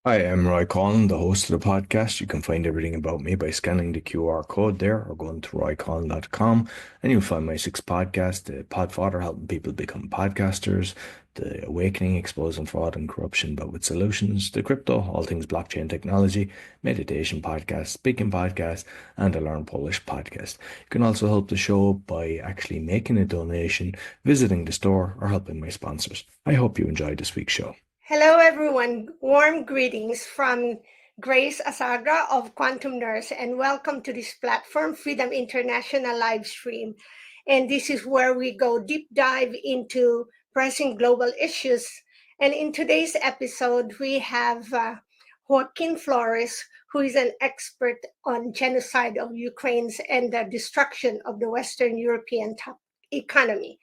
Hi, I'm Roy Collin, the host of the podcast. You can find everything about me by scanning the QR code there or going to roycollin.com, and you'll find my six podcasts: the Podfather, helping people become podcasters; the Awakening, exposing fraud and corruption but with solutions; the Crypto, all things blockchain technology; meditation podcast; speaking podcast; and the Learn Polish podcast. You can also help the show by actually making a donation, visiting the store, or helping my sponsors. I hope you enjoyed this week's show. Hello, everyone. Warm greetings from Grace Asaga of Quantum Nurse, and welcome to this platform, Freedom International Livestream. And this is where we go deep dive into pressing global issues. And in today's episode, we have Joaquin Flores, who is an expert on genocide of Ukraine's and the destruction of the Western European economy.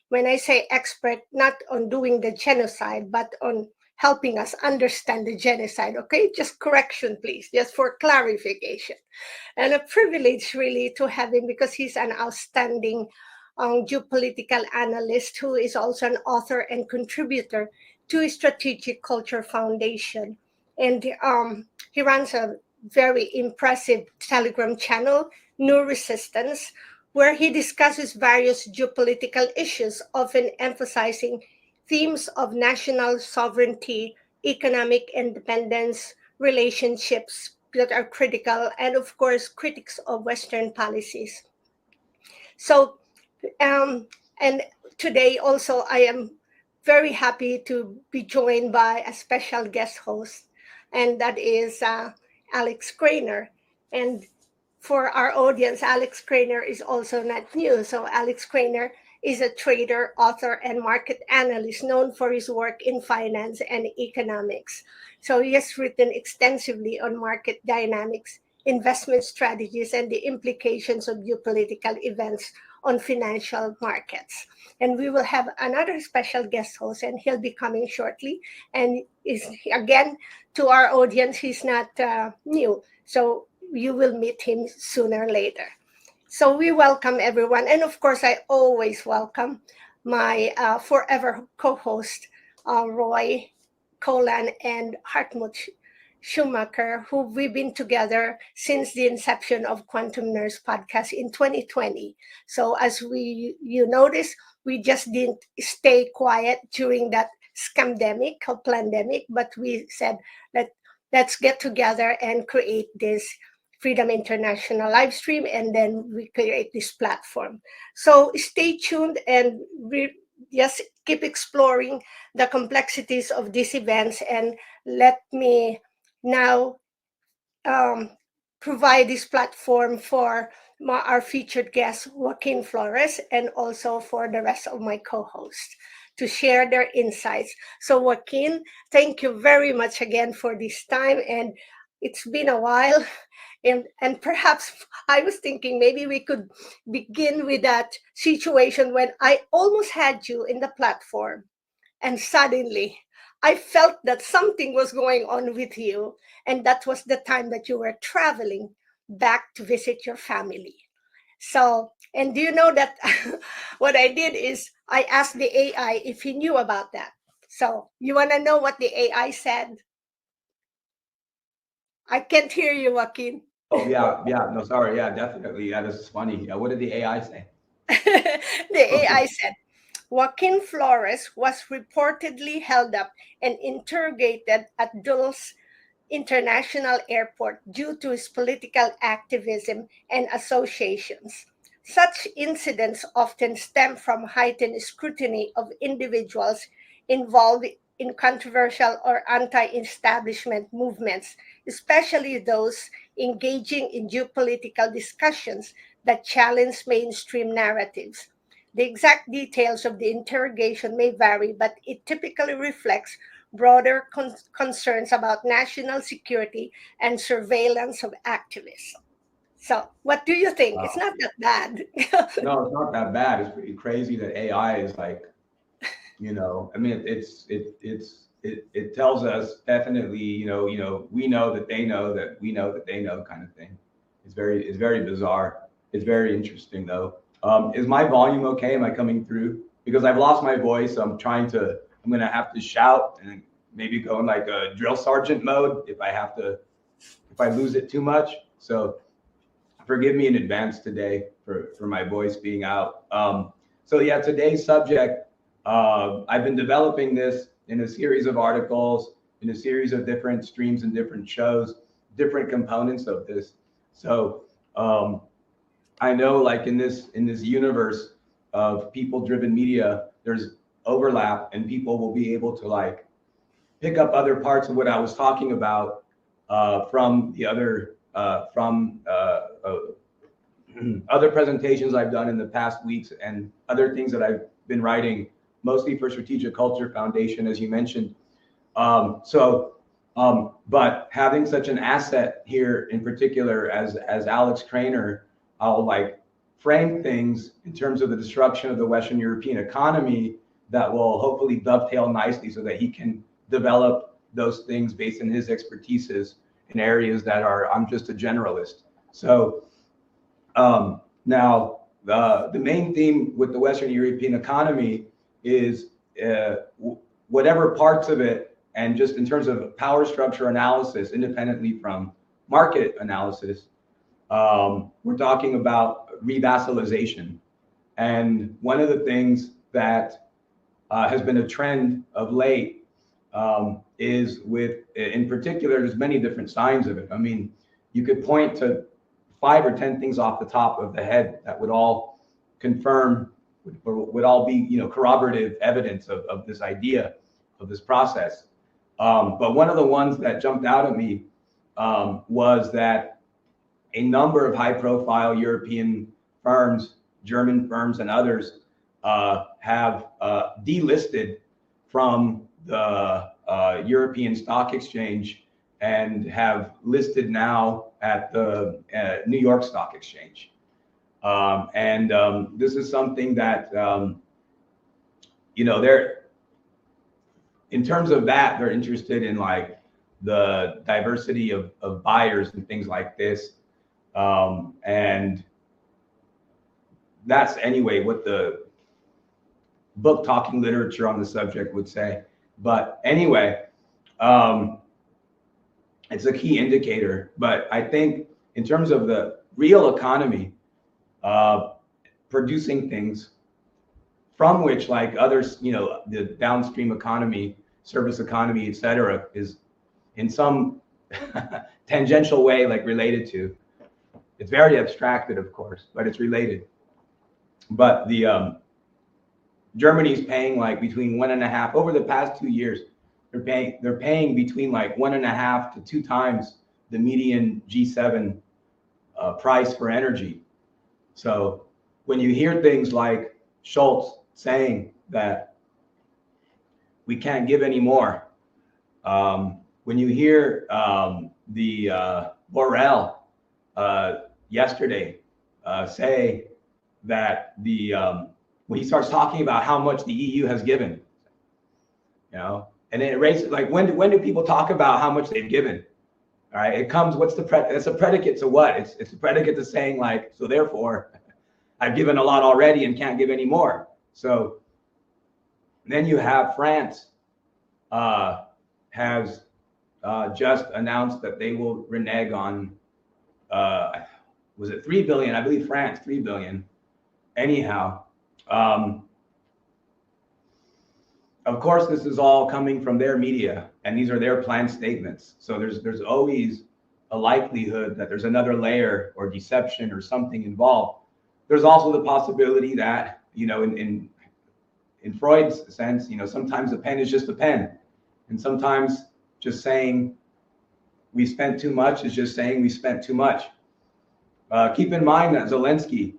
When I say expert, not on doing the genocide, but on helping us understand the genocide. Okay, just correction, please, just for clarification. And a privilege really to have him because he's an outstanding geopolitical analyst who is also an author and contributor to Strategic Culture Foundation. And he runs a very impressive Telegram channel, New Resistance, where he discusses various geopolitical issues, often emphasizing themes of national sovereignty, economic independence, relationships that are critical, and of course, critics of Western policies. So, um, and today also, I am very happy to be joined by a special guest host, and that is Alex Krainer. And for our audience, Alex Krainer is also not new. So, Alex Krainer is a trader, author, and market analyst known for his work in finance and economics. So, he has written extensively on market dynamics, investment strategies, and the implications of geopolitical events on financial markets. And we will have another special guest host, and he'll be coming shortly. And is again, to our audience, he's not new. So you will meet him sooner or later. So we welcome everyone. And of course, I always welcome my forever co-host, Roy Colan and Hartmut Schumacher, who we've been together since the inception of Quantum Nurse podcast in 2020. So as you notice, we just didn't stay quiet during that scamdemic or pandemic, but we said that let's get together and create this Freedom International live stream, and then we create this platform. So stay tuned and we just keep exploring the complexities of these events. And let me now um, provide this platform for our featured guest, Joaquin Flores, and also for the rest of my co-hosts to share their insights. So Joaquin, thank you very much again for this time. And it's been a while. And perhaps I was thinking maybe we could begin with that situation when I almost had you in the platform and suddenly I felt that something was going on with you. And that was the time that you were traveling back to visit your family. So, and do you know that what I did is I asked the AI if he knew about that. So, you want to know what the AI said? I can't hear you, Joaquin. Oh yeah, yeah. No, sorry. Yeah, definitely. Yeah, this is funny. What did the AI say? The AI said, Joaquin Flores was reportedly held up and interrogated at Dulles International Airport due to his political activism and associations. Such incidents often stem from heightened scrutiny of individuals involved in controversial or anti establishment movements, especially those engaging in geopolitical discussions that challenge mainstream narratives. The exact details of the interrogation may vary, but it typically reflects broader concerns about national security and surveillance of activists. So, what do you think? It's Wow. not that bad. No, it's not that bad. It's pretty crazy that AI is like, I mean, it tells us definitely, we know that they know that we know that they know kind of thing. It's very bizarre. It's very interesting though. Is my volume okay? Am I coming through? Because I've lost my voice. So I'm gonna have to shout and maybe go in like a drill sergeant mode if I lose it too much. So forgive me in advance today for my voice being out. So yeah, today's subject, I've been developing this in a series of articles, in a series of different streams and different shows, different components of this. So I know, like in this universe of people-driven media, there's overlap, and people will be able to like pick up other parts of what I was talking about from the other other presentations I've done in the past weeks and other things that I've been writing, mostly for Strategic Culture Foundation, as you mentioned. But having such an asset here in particular as Alex Krainer, I'll like frame things in terms of the destruction of the Western European economy that will hopefully dovetail nicely so that he can develop those things based on his expertises in areas that are, I'm just a generalist. So now the main theme with the Western European economy is whatever parts of it, and just in terms of power structure analysis, independently from market analysis, we're talking about revassalization. And one of the things that has been a trend of late is with, in particular, there's many different signs of it. I mean, you could point to 5 or 10 things off the top of the head that would all confirm, would all be, you know, corroborative evidence of this idea, of this process. But one of the ones that jumped out at me was that a number of high-profile European firms, German firms and others, have delisted from the European Stock Exchange and have listed now at the New York Stock Exchange. This is something that, you know, they're, in terms of that, they're interested in like the diversity of buyers and things like this. And that's anyway what the book talking literature on the subject would say. But anyway, it's a key indicator. But I think in terms of the real economy, producing things from which, like others, you know, the downstream economy, service economy, et cetera, is in some tangential way like related to. It's very abstracted, of course, but it's related. But the Germany's paying like between 1.5 over the past 2 years. They're paying between like 1.5 to 2 times the median G7 price for energy. So when you hear things like Schultz saying that we can't give any more, when you hear the Borrell yesterday say that when he starts talking about how much the EU has given, you know, and it raises like when do people talk about how much they've given? All right, it comes, what's the it's a predicate to what? It's a predicate to saying like, so therefore I've given a lot already and can't give any more. So then you have France has just announced that they will renege on was it 3 billion? I believe France, 3 billion. Anyhow, of course, this is all coming from their media, and these are their planned statements. So there's always a likelihood that there's another layer or deception or something involved. There's also the possibility that, you know, in Freud's sense, you know, sometimes a pen is just a pen, and sometimes just saying we spent too much is just saying we spent too much. Keep in mind that Zelensky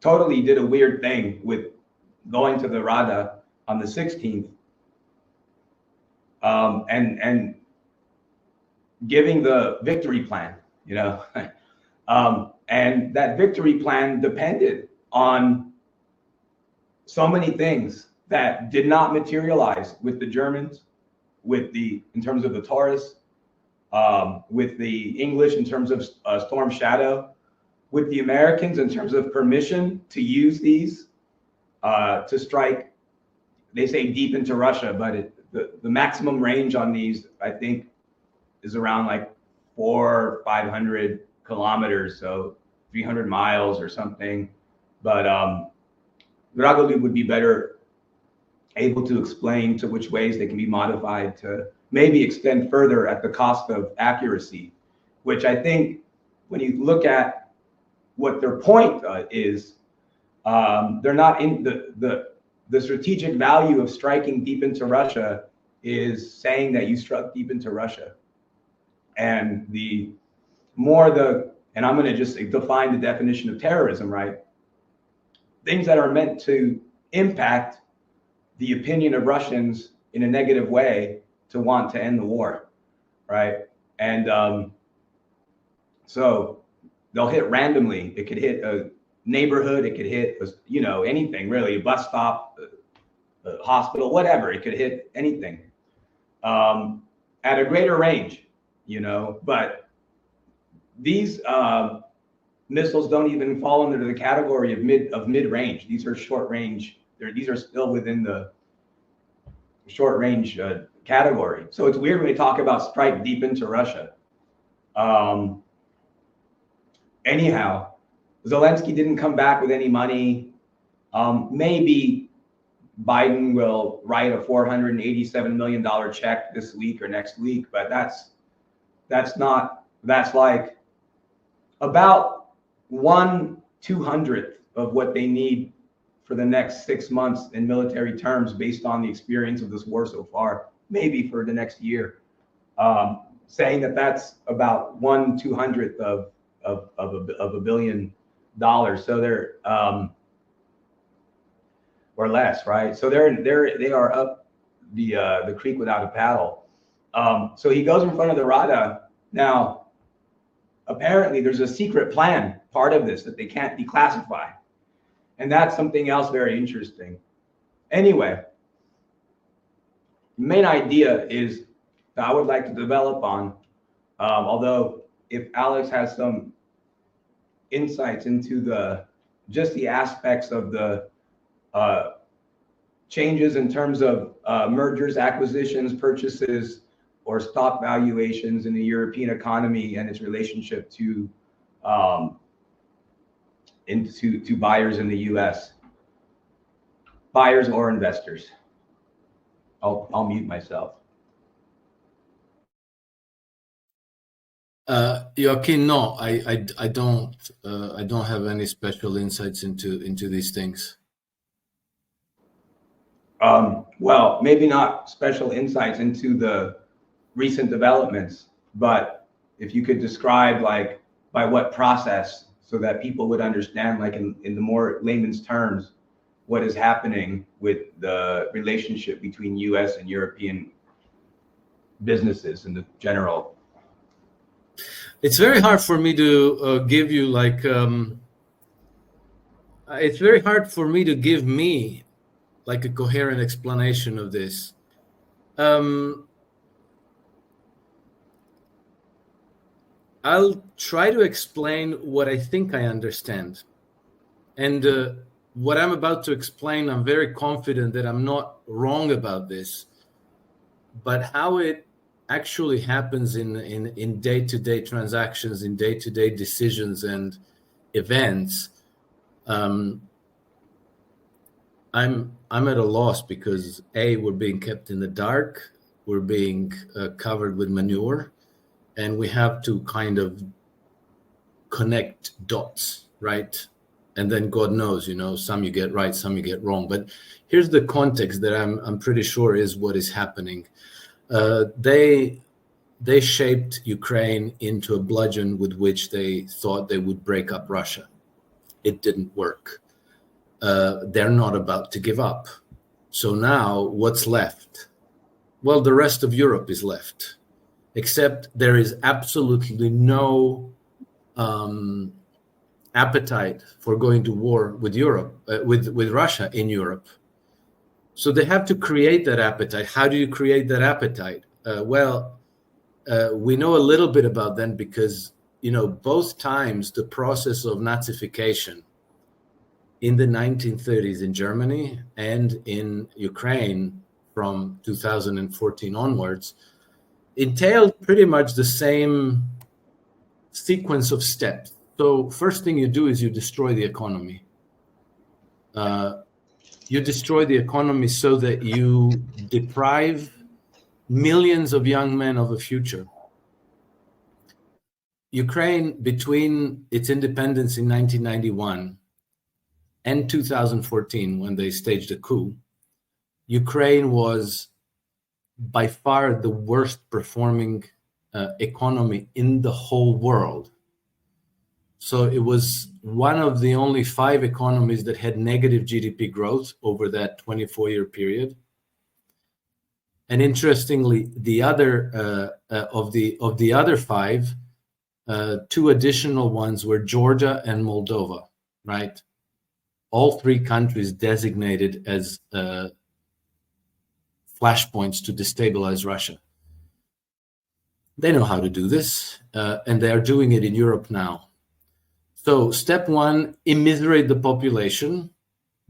totally did a weird thing with going to the Rada on the 16th and giving the victory plan, you know, and that victory plan depended on so many things that did not materialize with the Germans, in terms of the Taurus, with the English in terms of Storm Shadow, with the Americans in terms of permission to use these to strike they say deep into Russia, but the maximum range on these, I think, is around like 400 or 500 kilometers, so 300 miles or something. But Drago would be better able to explain to which ways they can be modified to maybe extend further at the cost of accuracy, which I think when you look at what their point is, they're not in the strategic value of striking deep into Russia is saying that you struck deep into Russia. And and I'm going to just define the definition of terrorism, right? Things that are meant to impact the opinion of Russians in a negative way to want to end the war, right? And so they'll hit randomly. It could hit a neighborhood, it could hit, anything really, a bus stop, a hospital, whatever. It could hit anything at a greater range, but these missiles don't even fall under the category of mid-range. These are short range. These are still within the short range category. So it's weird when we talk about strike deep into Russia. Anyhow, Zelensky didn't come back with any money. Maybe Biden will write a $487 million check this week or next week, but that's like about 1/200th of what they need for the next 6 months in military terms, based on the experience of this war so far, maybe for the next year. Saying that's about 1/200th of $1 billion. So they're or less, right? So they are up the creek without a paddle. So he goes in front of the Rada. Now, apparently there's a secret plan, part of this, that they can't declassify. And that's something else very interesting. Anyway, the main idea is that I would like to develop on, although if Alex has some insights into just the aspects of the changes in terms of mergers, acquisitions, purchases, or stock valuations in the European economy and its relationship to buyers in the U.S., buyers or investors. I'll mute myself. Joaquin, no, I don't have any special insights into these things. Well, maybe not special insights into the recent developments, but if you could describe, like, by what process, so that people would understand, like, in the more layman's terms, what is happening with the relationship between U.S. and European businesses in the general. It's very hard for me to give you, like, it's very hard for me to give me like a coherent explanation of this. I'll try to explain what I think I understand. And what I'm about to explain, I'm very confident that I'm not wrong about this. But how it actually happens in day-to-day transactions, in day-to-day decisions and events, I'm at a loss, because A, we're being kept in the dark, we're being covered with manure, and we have to kind of connect dots, right? And then God knows, some you get right, some you get wrong. But here's the context that I'm pretty sure is what is happening. They shaped Ukraine into a bludgeon with which they thought they would break up Russia. It didn't work. They're not about to give up. So now what's left? Well, the rest of Europe is left, except there is absolutely no appetite for going to war with Europe, with Russia in Europe. So they have to create that appetite. How do you create that appetite? We know a little bit about them because, both times the process of Nazification in the 1930s in Germany and in Ukraine from 2014 onwards entailed pretty much the same sequence of steps. So first thing you do is you destroy the economy. You destroy the economy so that you deprive millions of young men of a future. Ukraine, between its independence in 1991 and 2014, when they staged a coup, Ukraine was by far the worst performing economy in the whole world. So it was one of the only 5 economies that had negative GDP growth over that 24-year period. And interestingly, the other of the other 5, 2 additional ones were Georgia and Moldova, right? All 3 countries designated as flashpoints to destabilize Russia. They know how to do this, and they are doing it in Europe now. So step 1, immiserate the population,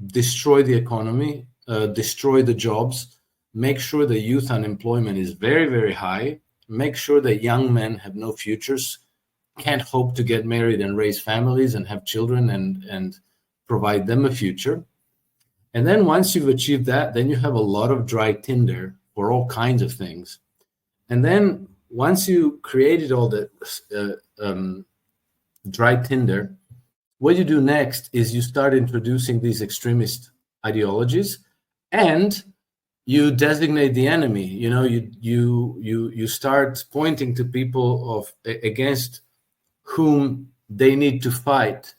destroy the economy, destroy the jobs, make sure the youth unemployment is very, very high, make sure that young men have no futures, can't hope to get married and raise families and have children and provide them a future. And then once you've achieved that, then you have a lot of dry tinder for all kinds of things. And then once you created all that dry tinder, what you do next is you start introducing these extremist ideologies, and you designate the enemy. You know, you start pointing to people against whom they need to fight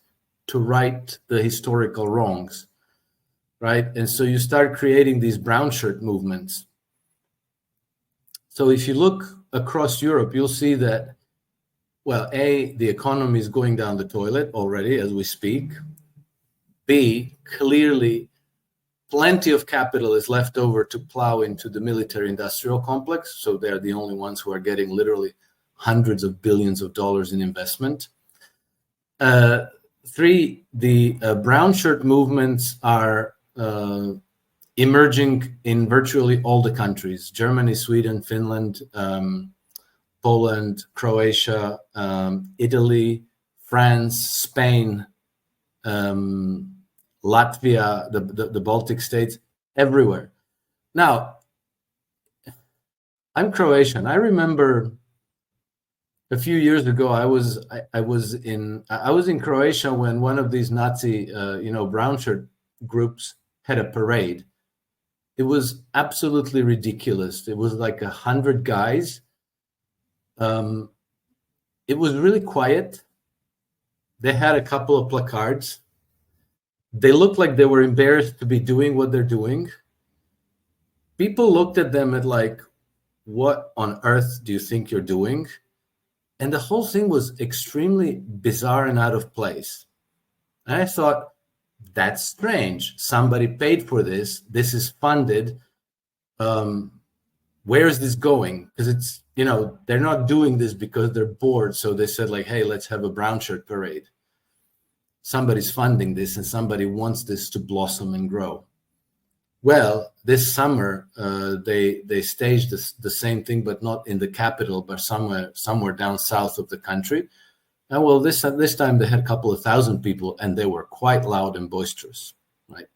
to right the historical wrongs, right? And so you start creating these brown shirt movements. So if you look across Europe, you'll see that, well, A, the economy is going down the toilet already as we speak. B, clearly plenty of capital is left over to plow into the military industrial complex. So they're the only ones who are getting literally hundreds of billions of dollars in investment. 3, the brown shirt movements are emerging in virtually all the countries: Germany, Sweden, Finland, Poland, Croatia, Italy, France, Spain, Latvia, the Baltic states, everywhere. Now, I'm Croatian. I remember a few years ago, I was in Croatia when one of these Nazi, brown shirt groups had a parade. It was absolutely ridiculous. It was like 100 guys. It was really quiet. They had a couple of placards. They looked like they were embarrassed to be doing what they're doing. People looked at them and like, what on earth do you think you're doing? And the whole thing was extremely bizarre and out of place. And I thought, that's strange. Somebody paid for this. This is funded. Where is this going? Because it's, they're not doing this because they're bored. So they said like, hey, let's have a brown shirt parade. Somebody's funding this and somebody wants this to blossom and grow. Well, this summer, they staged the same thing, but not in the capital, but somewhere down south of the country. And well, this time they had a couple of thousand people, and they were quite loud and boisterous, right?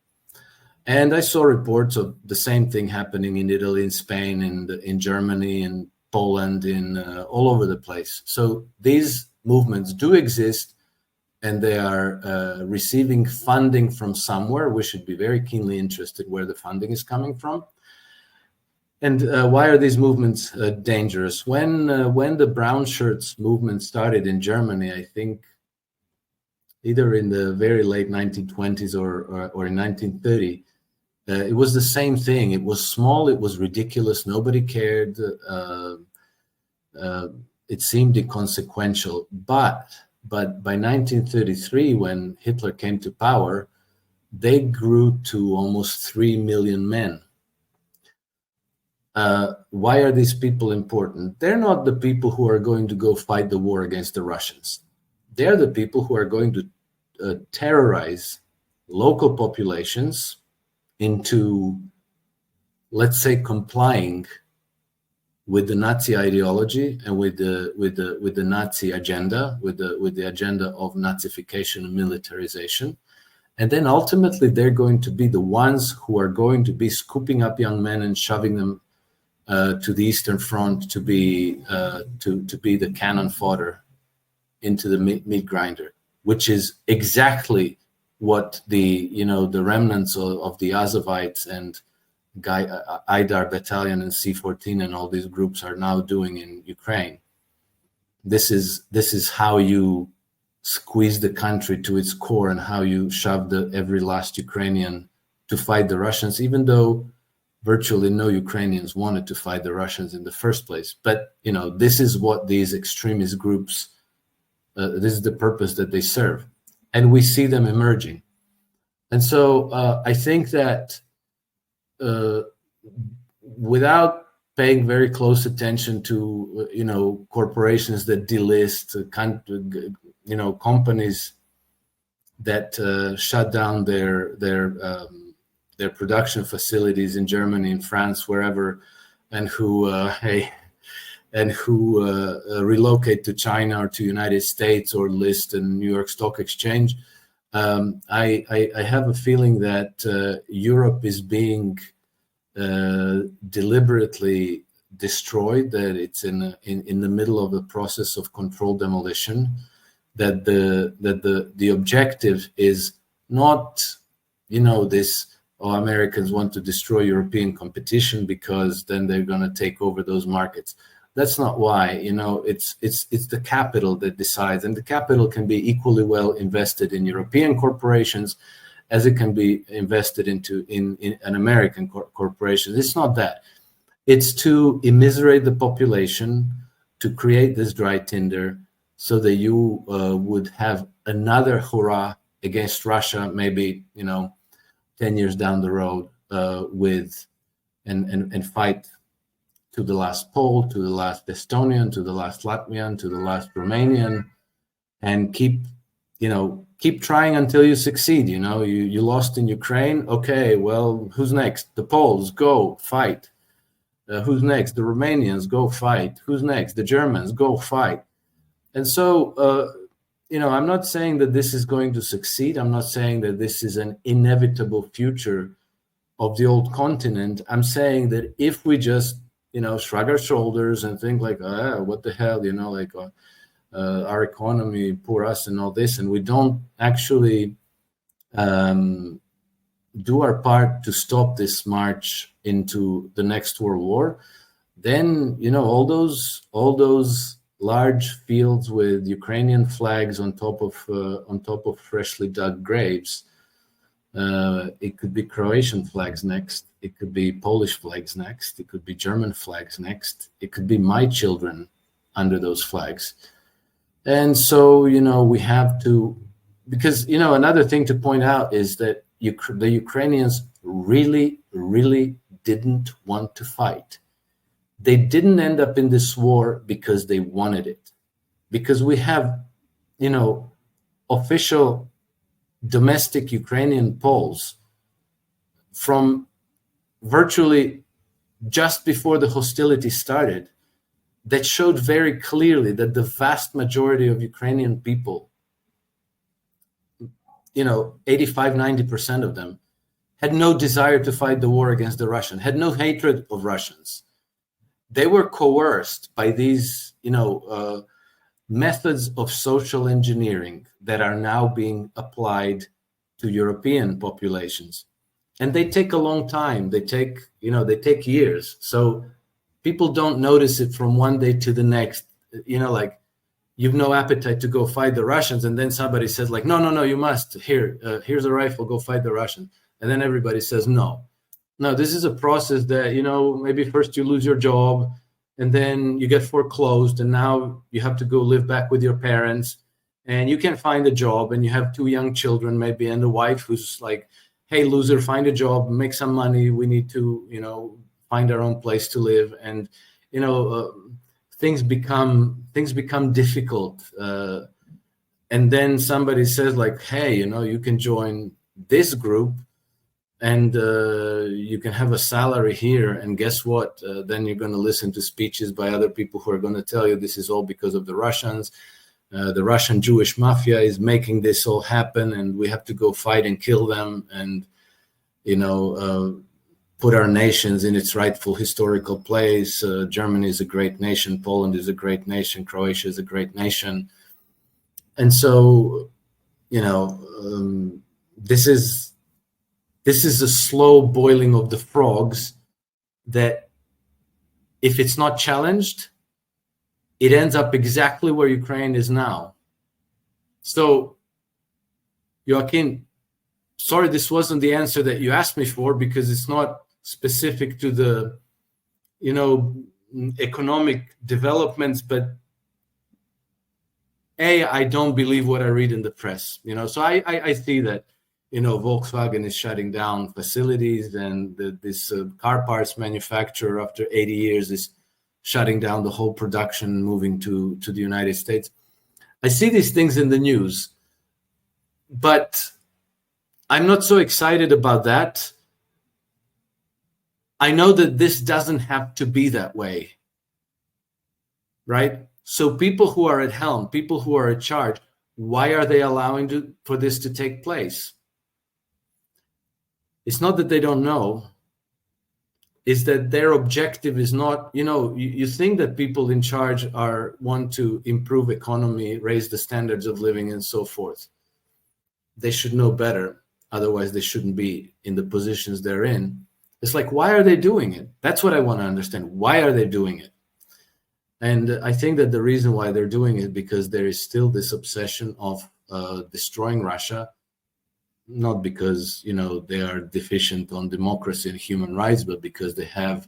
And I saw reports of the same thing happening in Italy, in Spain, in Germany, in Poland, in all over the place. So these movements do exist, and they are receiving funding from somewhere. We should be very keenly interested where the funding is coming from. And why are these movements dangerous? When the brown shirts movement started in Germany, I think either in the very late 1920s or in 1930, it was the same thing. It was small, it was ridiculous, nobody cared. It seemed inconsequential. But by 1933, when Hitler came to power, they grew to almost 3 million men. Why are these people important? They're not the people who are going to go fight the war against the Russians. They're the people who are going to terrorize local populations into, let's say, complying with the Nazi ideology and with the Nazi agenda, with the agenda of Nazification and militarization. And then ultimately they're going to be the ones who are going to be scooping up young men and shoving them to the Eastern Front to be the cannon fodder into the meat grinder, which is exactly what the remnants of the Azovites and IDAR battalion and C-14 and all these groups are now doing in Ukraine. This is how you squeeze the country to its core and how you shove every last Ukrainian to fight the Russians, even though virtually no Ukrainians wanted to fight the Russians in the first place. But this is what these extremist groups, this is the purpose that they serve, and we see them emerging. And so I think that without paying very close attention to corporations that delist, companies that shut down their production facilities in Germany, in France, wherever, and who relocate to China or to United States or list in New York Stock Exchange. I have a feeling that Europe is being deliberately destroyed, that it's in the middle of a process of controlled demolition, that the objective is not this, Americans want to destroy European competition because then they're going to take over those markets. That's not why. It's the capital that decides, and the capital can be equally well invested in European corporations as it can be invested in an American corporation. It's not that. It's to immiserate the population, to create this dry tinder, so that you would have another hurrah against Russia, maybe 10 years down the road, and fight to the last Pole, to the last Estonian, to the last Latvian, to the last Romanian, and keep trying until you succeed. You lost in Ukraine. Okay, well, who's next? The Poles, go fight. Who's next? The Romanians, go fight. Who's next? The Germans, go fight. And so, I'm not saying that this is going to succeed. I'm not saying that this is an inevitable future of the old continent. I'm saying that if we just, shrug our shoulders and think like, what the hell, our economy, poor us and all this, and we don't actually do our part to stop this march into the next world war, then, all those large fields with Ukrainian flags on top of freshly dug graves. It could be Croatian flags next. It could be Polish flags next. It could be German flags next. It could be my children under those flags. And so, we have to, because, another thing to point out is that the Ukrainians really, really didn't want to fight. They didn't end up in this war because they wanted it. Because we have, official domestic Ukrainian polls from virtually just before the hostilities started that showed very clearly that the vast majority of Ukrainian people, 85, 90% of them, had no desire to fight the war against the Russians, had no hatred of Russians. They were coerced by these, methods of social engineering that are now being applied to European populations. And they take a long time. They take years. So people don't notice it from one day to the next. You've no appetite to go fight the Russians. And then somebody says like, no, you must. Here's a rifle, go fight the Russians. And then everybody says no. No, this is a process that, maybe first you lose your job and then you get foreclosed and now you have to go live back with your parents and you can't find a job and you have 2 young children maybe and a wife who's like, hey, loser, find a job, make some money. We need to, find our own place to live. And, things become difficult. And then somebody says like, hey, you can join this group, and you can have a salary here, and guess what? Then you're going to listen to speeches by other people who are going to tell you this is all because of the Russians. The Russian Jewish mafia is making this all happen, and we have to go fight and kill them, and put our nations in its rightful historical place. Germany is a great nation. Poland is a great nation. Croatia is a great nation. And so, this is a slow boiling of the frogs that, if it's not challenged, it ends up exactly where Ukraine is now. So, Joaquin, sorry, this wasn't the answer that you asked me for, because it's not specific to the, economic developments, but I don't believe what I read in the press, so I see that, Volkswagen is shutting down facilities, and this car parts manufacturer, after 80 years, is shutting down the whole production, moving to the United States. I see these things in the news, but I'm not so excited about that. I know that this doesn't have to be that way, right? So people who are at helm, people who are in charge, why are they allowing for this to take place? It's not that they don't know. Is that their objective is not, you think that people in charge want to improve economy, raise the standards of living, and so forth. They should know better. Otherwise, they shouldn't be in the positions they're in. It's like, why are they doing it? That's what I want to understand. Why are they doing it? And I think that the reason why they're doing it, because there is still this obsession of destroying Russia, not because, they are deficient on democracy and human rights, but because they have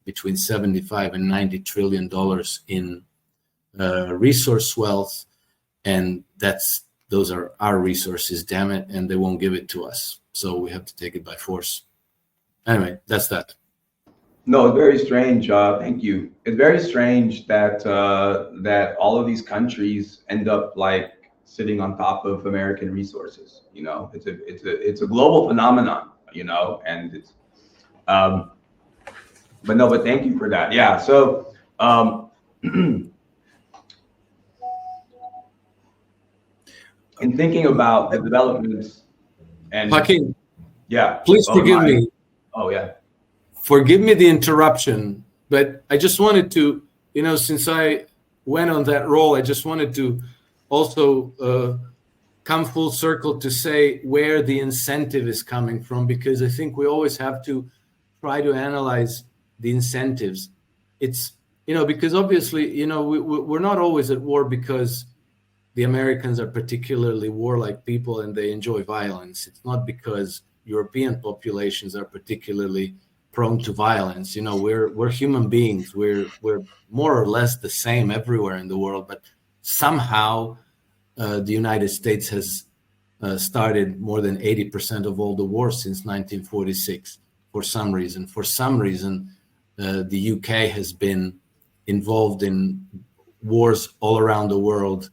between 75 and 90 trillion dollars in resource wealth, and those are our resources, damn it, and they won't give it to us. So we have to take it by force. Anyway, that's that. No, it's very strange. Thank you. It's very strange that that all of these countries end up like sitting on top of American resources. It's a global phenomenon. And it's but thank you for that. Yeah. So in thinking about the developments and Joaquin, yeah, please forgive me. Oh yeah. Forgive me the interruption, but I just wanted to, since I went on that role, I just wanted to also come full circle to say where the incentive is coming from, because I think we always have to try to analyze the incentives. It's, because obviously, we're not always at war because the Americans are particularly warlike people and they enjoy violence. It's not because European populations are particularly prone to violence. We're human beings. We're more or less the same everywhere in the world, but somehow the United States has started more than 80% of all the wars since 1946 for some reason. For some reason, the UK has been involved in wars all around the world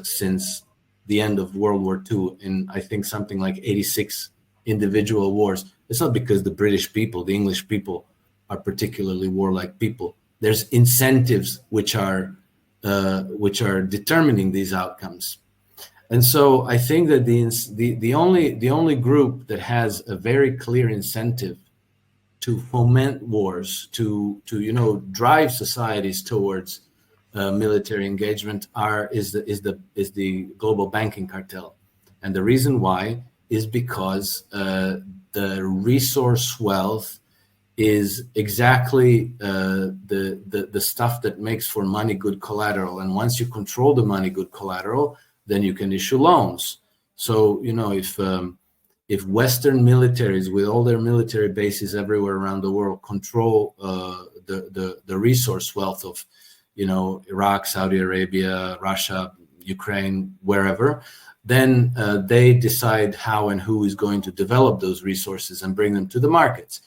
since the end of World War II, in I think something like 86 individual wars. It's not because the British people, the English people are particularly warlike people. There's incentives which are determining these outcomes. And so I think that the only group that has a very clear incentive to foment wars, to drive societies towards military engagement is the global banking cartel. And the reason why is because the resource wealth is exactly the stuff that makes for money good collateral. And once you control the money good collateral, then you can issue loans. So if Western militaries with all their military bases everywhere around the world control the resource wealth of Iraq, Saudi Arabia, Russia, Ukraine, wherever, then they decide how and who is going to develop those resources and bring them to the markets.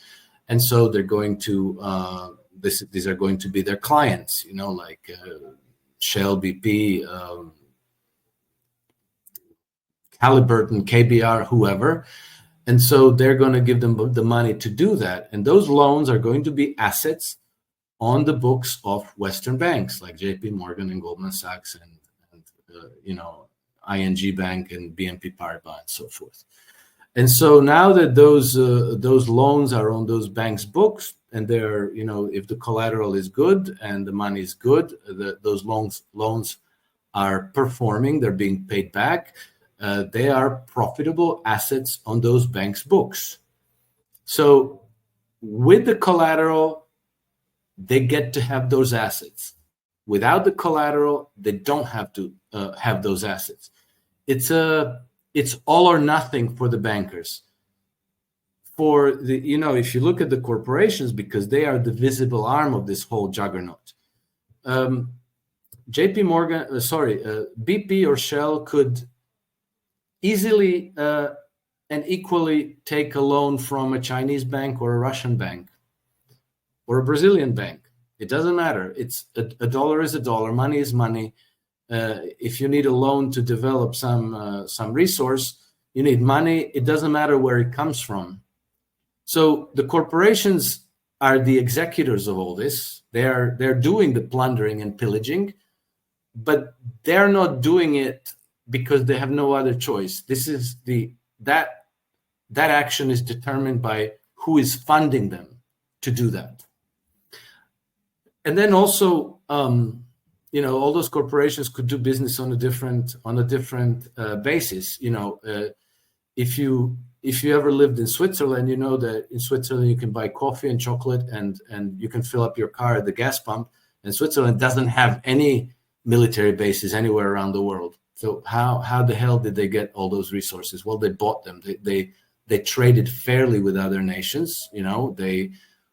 And so they're going to these are going to be their clients, like Shell, BP, Halliburton, KBR, whoever. And so they're going to give them the money to do that. And those loans are going to be assets on the books of Western banks like JP Morgan and Goldman Sachs and ING Bank and BNP Paribas and so forth. And so now that those loans are on those banks' books, and they're, if the collateral is good and the money is good, those loans are performing, they're being paid back, they are profitable assets on those banks' books. So with the collateral, they get to have those assets. Without the collateral, they don't have to have those assets. It's all or nothing for the bankers. For the, if you look at the corporations, because they are the visible arm of this whole juggernaut. BP or Shell could easily and equally take a loan from a Chinese bank or a Russian bank or a Brazilian bank. It doesn't matter. It's a dollar is a dollar. Money is money. If you need a loan to develop some resource, you need money. It doesn't matter where it comes from. So the corporations are the executors of all this. They're doing the plundering and pillaging, but they're not doing it because they have no other choice. This is that action is determined by who is funding them to do that. And then also, all those corporations could do business on a different basis. If you ever lived in Switzerland, you know that in Switzerland you can buy coffee and chocolate and you can fill up your car at the gas pump. And Switzerland doesn't have any military bases anywhere around the world. So how the hell did they get all those resources? Well, they bought them. They traded fairly with other nations. They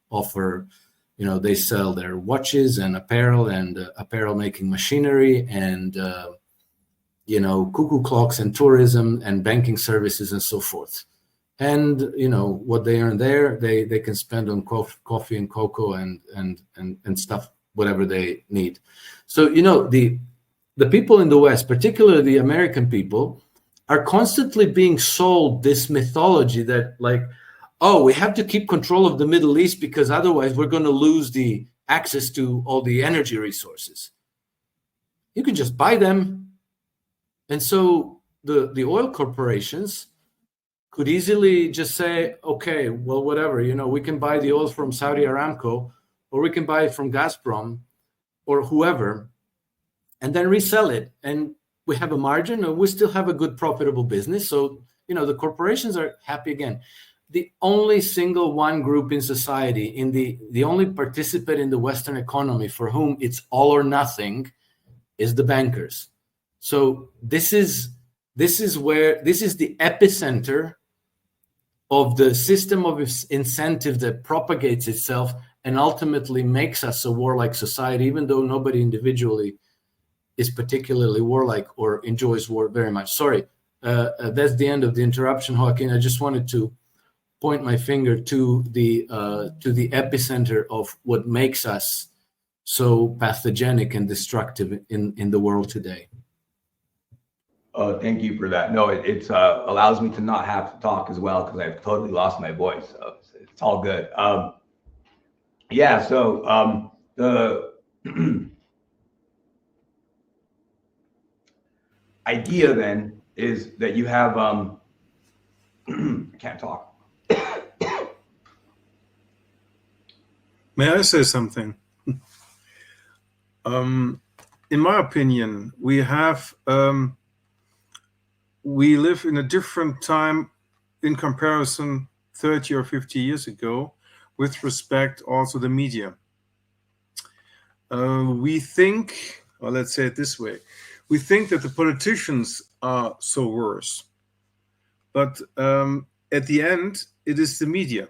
offer. They sell their watches and apparel making machinery and, cuckoo clocks and tourism and banking services and so forth. And, what they earn there, they can spend on coffee and cocoa and stuff, whatever they need. So, the people in the West, particularly the American people, are constantly being sold this mythology that we have to keep control of the Middle East because otherwise we're going to lose the access to all the energy resources. You can just buy them. And so the oil corporations could easily just say, okay, well, whatever, we can buy the oil from Saudi Aramco, or we can buy it from Gazprom or whoever, and then resell it. And we have a margin and we still have a good profitable business. So, the corporations are happy again. The only single one group in society, the only participant in the Western economy for whom it's all or nothing, is the bankers. So this is the epicenter of the system of incentive that propagates itself and ultimately makes us a warlike society, even though nobody individually is particularly warlike or enjoys war very much. Sorry, that's the end of the interruption, Joaquin. I just wanted to point my finger to the epicenter of what makes us so pathogenic and destructive in the world today. Thank you for that. No, it allows me to not have to talk as well because I've totally lost my voice. So it's all good. So the idea then is that you have I can't talk. May I say something? In my opinion, we live in a different time in comparison 30 or 50 years ago with respect also the media. We think, or let's say it this way, we think that the politicians are so worse. But at the end, it is the media.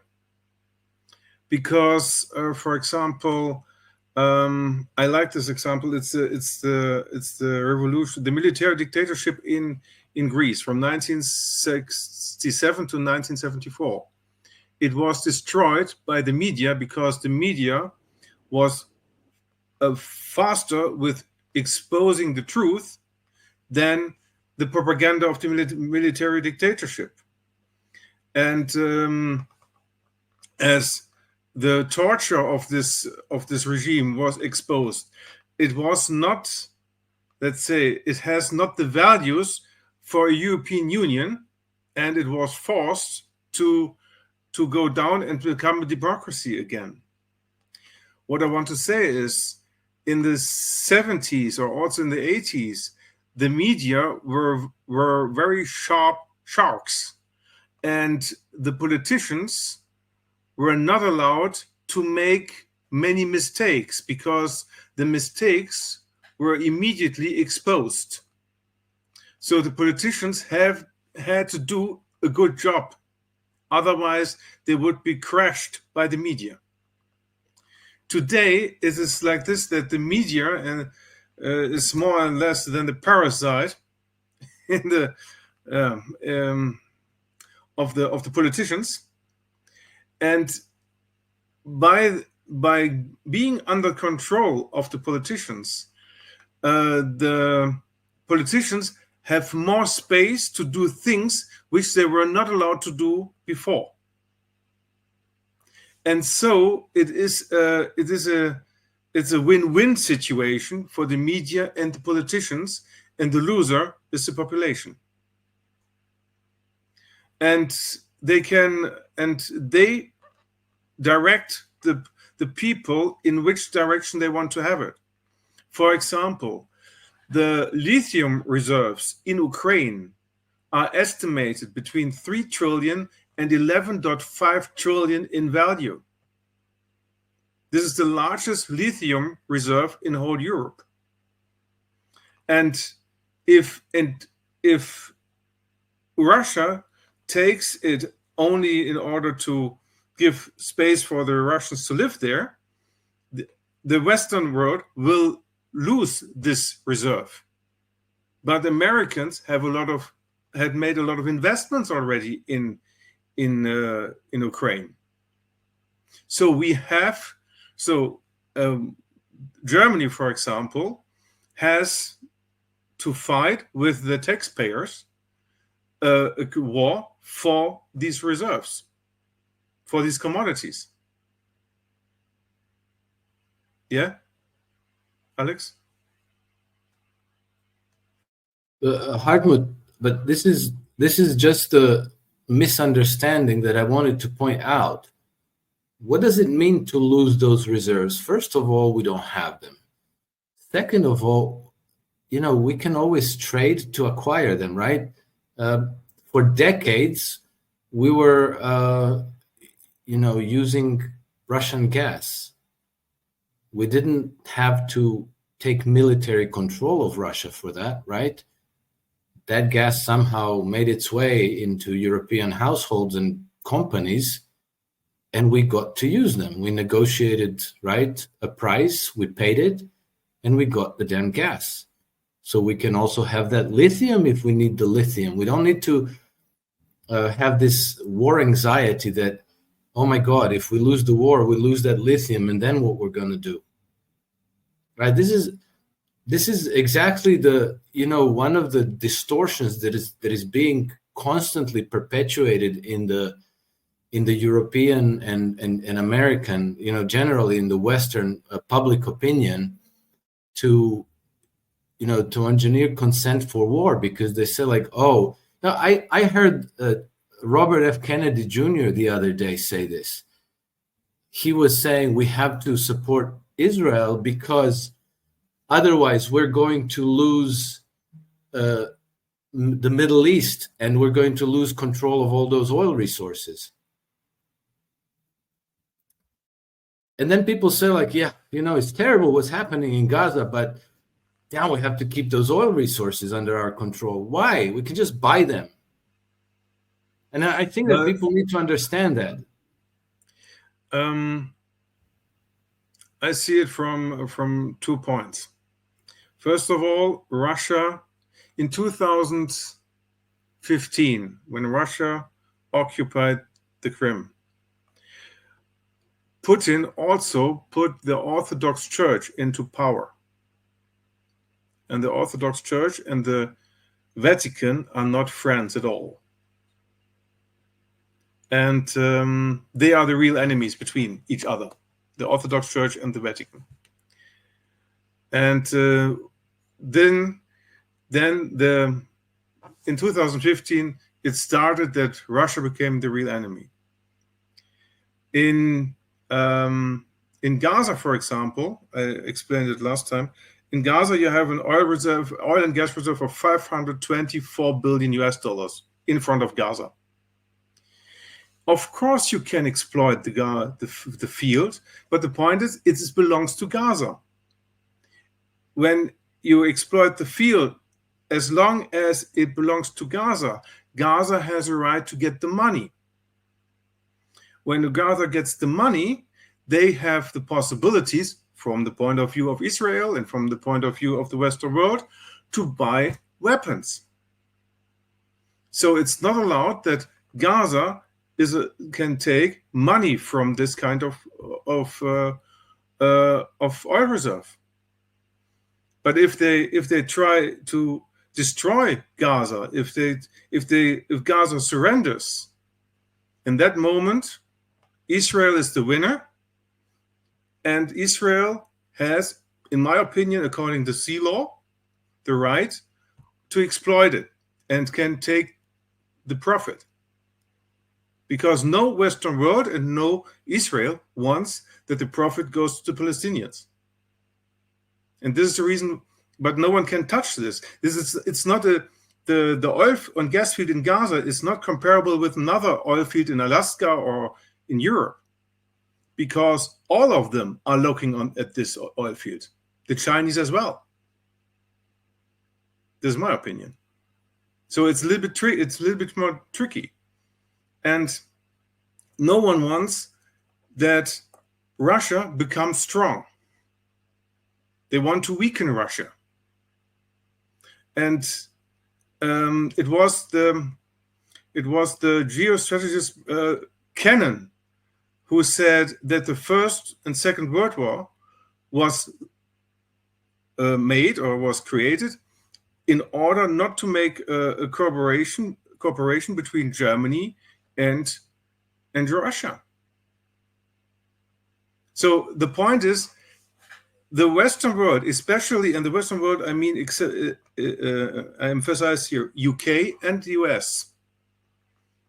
Because, for example, I like this example. It's the revolution, the military dictatorship in Greece from 1967 to 1974. It was destroyed by the media because the media was faster with exposing the truth than the propaganda of the military dictatorship. And as the torture of this regime was exposed, it was not, let's say, it has not the values for a European Union, and it was forced to go down and become a democracy again. What I want to say is, in the 70s or also in the 80s, the media were very sharp sharks, and the politicians were not allowed to make many mistakes because the mistakes were immediately exposed. So the politicians have had to do a good job. Otherwise, they would be crushed by the media. Today, it is like this, that the media is more or less than the parasite in the of the politicians, and by being under control of the politicians have more space to do things which they were not allowed to do before. And so it's a win-win situation for the media and the politicians, and the loser is the population. And they direct the people in which direction they want to have it. For example, the lithium reserves in Ukraine are estimated between 3 trillion and 11.5 trillion in value. This is the largest lithium reserve in whole Europe. And if Russia takes it only in order to give space for the Russians to live there, the Western world will lose this reserve. But Americans had made a lot of investments already in Ukraine. So Germany, for example, has to fight with the taxpayers a war for these reserves, for these commodities. Yeah, Alex? Hartmut, but this is just a misunderstanding that I wanted to point out. What does it mean to lose those reserves? First of all, we don't have them. Second of all, we can always trade to acquire them, right? For decades, we were, using Russian gas. We didn't have to take military control of Russia for that, right? That gas somehow made its way into European households and companies, and we got to use them. We negotiated, right, a price, we paid it, and we got the damn gas. So we can also have that lithium if we need the lithium. We don't need to have this war anxiety that, oh my God, if we lose the war, we lose that lithium, and then what we're going to do, right? This is exactly the, one of the distortions that is being constantly perpetuated in the European and American, generally in the Western public opinion, to engineer consent for war, because they say like, oh, now I heard Robert F. Kennedy Jr. the other day say this. He was saying we have to support Israel because otherwise we're going to lose the Middle East, and we're going to lose control of all those oil resources. And then people say like, yeah, it's terrible what's happening in Gaza, but now we have to keep those oil resources under our control. Why? We can just buy them. And I think that people need to understand that. I see it from 2 points. First of all, Russia, in 2015, when Russia occupied the Crimea, Putin also put the Orthodox Church into power. And the Orthodox Church and the Vatican are not friends at all. And they are the real enemies between each other, the Orthodox Church and the Vatican. And then in 2015, it started that Russia became the real enemy. In Gaza, for example, I explained it last time. In Gaza, you have an oil and gas reserve of $524 billion in front of Gaza. Of course, you can exploit the field, but the point is, it belongs to Gaza. When you exploit the field, as long as it belongs to Gaza, Gaza has a right to get the money. When Gaza gets the money, they have the possibilities, from the point of view of Israel and from the point of view of the Western world, to buy weapons. So it's not allowed that Gaza can take money from this kind of oil reserve. But if they try to destroy Gaza, if Gaza surrenders, in that moment, Israel is the winner, and Israel has, in my opinion, according to sea law, the right to exploit it and can take the profit. Because no Western world and no Israel wants that the profit goes to the Palestinians. And this is the reason, but no one can touch this. It's not the oil and gas field in Gaza is not comparable with another oil field in Alaska or in Europe, because all of them are looking at this oil field, the Chinese as well. This is my opinion. So it's a little bit more tricky. And no one wants that Russia becomes strong. They want to weaken Russia. And it was the geostrategist Krainer who said that the First and Second World War was made or was created in order not to make a cooperation between Germany and Russia. So the point is, the Western world, especially in the Western world, I mean, I emphasize here, UK and the US,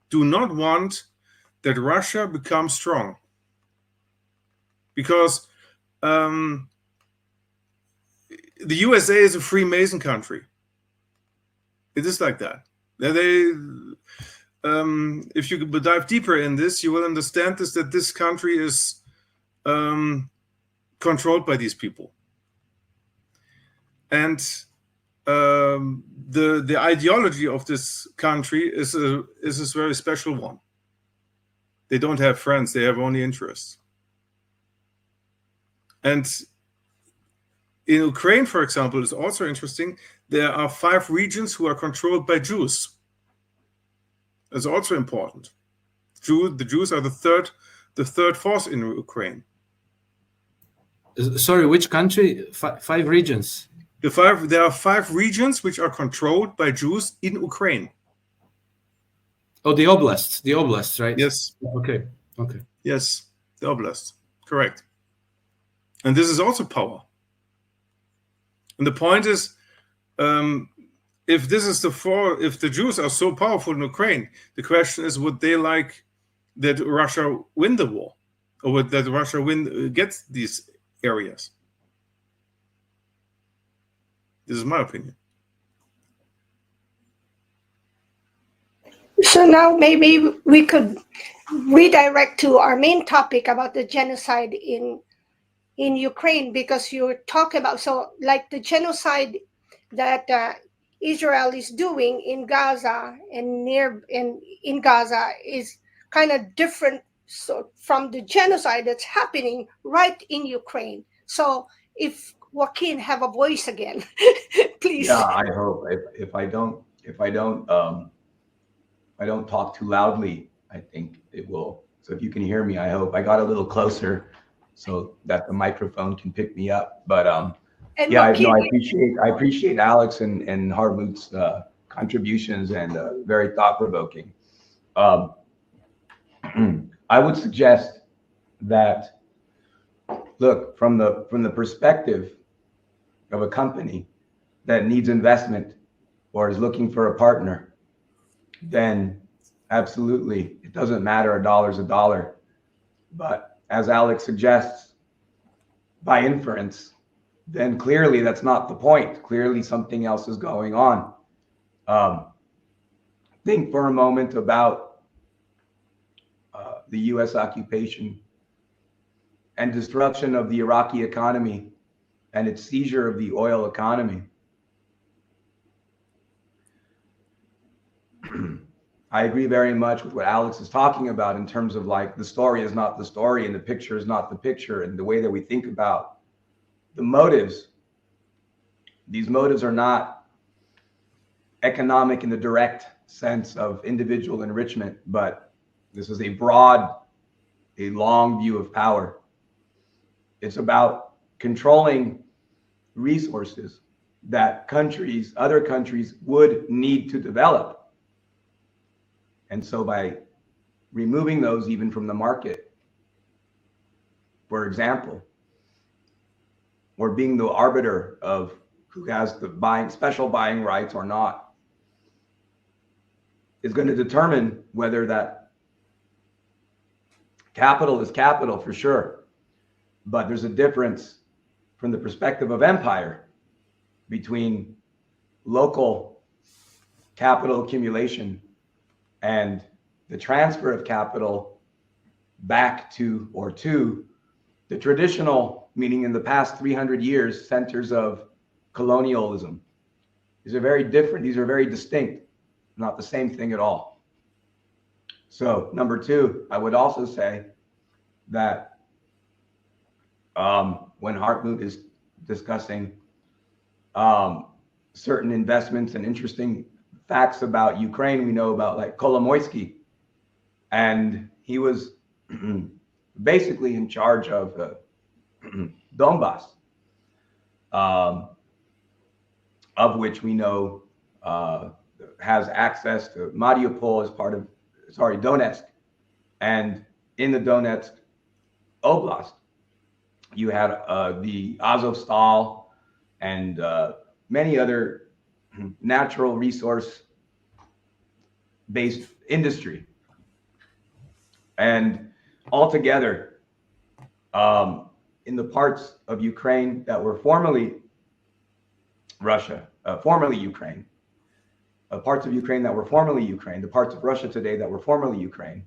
do not want that Russia becomes strong. Because the USA is a Freemason country. It is like that. If you dive deeper in this, you will understand that this country is controlled by these people. And the ideology of this country is a very special one. They don't have friends, they have only interests. And in Ukraine, for example, it's also interesting. There are 5 regions who are controlled by Jews. That's also important. The Jews are the third force in Ukraine. Sorry, which country? 5 regions. There are 5 regions which are controlled by Jews in Ukraine. Oh, the oblasts, right? Yes. Okay. Yes, the oblasts, correct. And this is also power. And the point is, if the Jews are so powerful in Ukraine, the question is, would they like that Russia win the war, or would that Russia gets these areas? This is my opinion. So now maybe we could redirect to our main topic about the genocide in Ukraine, because you're talking about, so like the genocide that Israel is doing in Gaza and in Gaza is kind of different from the genocide that's happening right in Ukraine. So if Joaquin have a voice again, please. Yeah, I hope if I don't talk too loudly, I think it will. So if you can hear me, I hope. I got a little closer so that the microphone can pick me up. But yeah, I appreciate Alex and Harmut's contributions, and very thought-provoking. I would suggest that, look, from the perspective of a company that needs investment or is looking for a partner, then absolutely, it doesn't matter, a dollar's a dollar. But as Alex suggests, by inference, then clearly that's not the point. Clearly something else is going on. Think for a moment about the US occupation and destruction of the Iraqi economy and its seizure of the oil economy. I agree very much with what Alex is talking about in terms of like the story is not the story and the picture is not the picture, and the way that we think about the motives. These motives are not economic in the direct sense of individual enrichment, but this is a broad, a long view of power. It's about controlling resources that countries, other countries would need to develop. And so by removing those even from the market, for example, or being the arbiter of who has the special buying rights or not, is going to determine whether that capital is capital for sure. But there's a difference from the perspective of empire between local capital accumulation and the transfer of capital back to or to the traditional, meaning in the past 300 years, centers of colonialism. These are very different. These are very distinct, not the same thing at all. So number two, I would also say that when Hartmut is discussing certain investments and interesting facts about Ukraine, we know about like Kolomoisky, and he was basically in charge of Donbass, of which we know has access to Mariupol as part of, Donetsk. And in the Donetsk Oblast, you had the Azovstal and many other natural resource based industry. And altogether, in the parts of Ukraine that were formerly Russia, formerly Ukraine, parts of Ukraine that were formerly Ukraine, the parts of Russia today that were formerly Ukraine,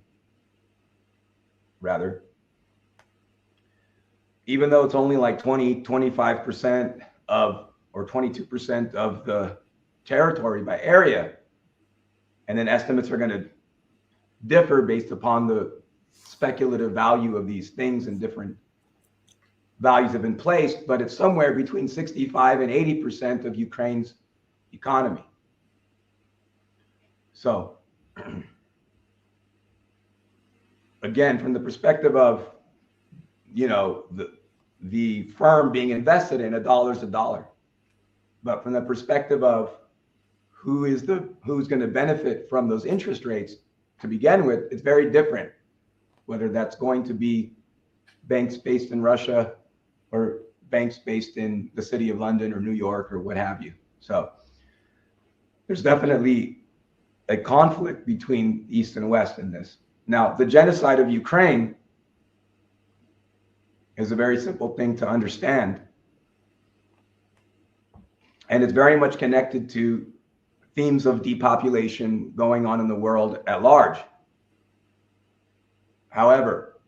rather, even though it's only like 25% of, or 22% of the territory by area, and then estimates are going to differ based upon the speculative value of these things, and different values have been placed, but it's somewhere between 65 and 80% of Ukraine's economy. So again, from the perspective of, you know, the firm being invested in, a dollar's a dollar. But from the perspective of who's going to benefit from those interest rates to begin with, it's very different, whether that's going to be banks based in Russia or banks based in the city of London or New York or what have you. So there's definitely a conflict between East and West in this. Now, the genocide of Ukraine is a very simple thing to understand. And it's very much connected to themes of depopulation going on in the world at large. However,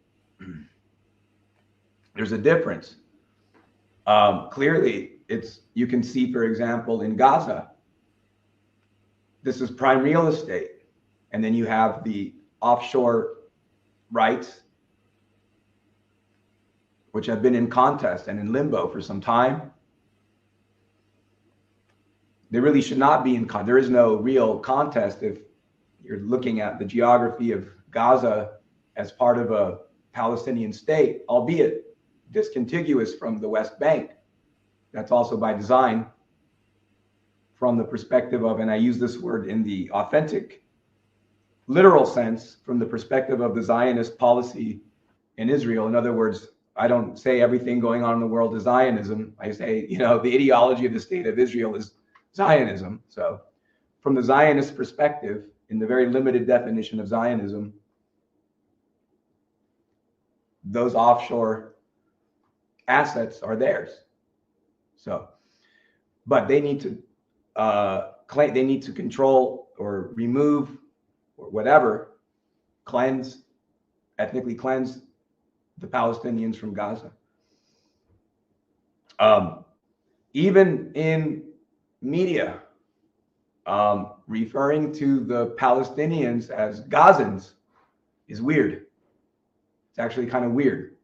there's a difference. Clearly, you can see, for example, in Gaza, this is prime real estate. And then you have the offshore rights, which have been in contest and in limbo for some time. They really should not be in there is no real contest if you're looking at the geography of Gaza as part of a Palestinian state, albeit discontiguous from the West Bank. That's also by design, from the perspective of, and I use this word in the authentic literal sense, from the perspective of the Zionist policy in Israel. In other words, I don't say everything going on in the world is Zionism. I say, the ideology of the state of Israel is Zionism. So from the Zionist perspective, in the very limited definition of Zionism, those offshore assets are theirs. So, but they need to they need to control or remove or whatever, ethnically cleanse the Palestinians from Gaza. Even in media, referring to the Palestinians as Gazans is weird. It's actually kind of weird.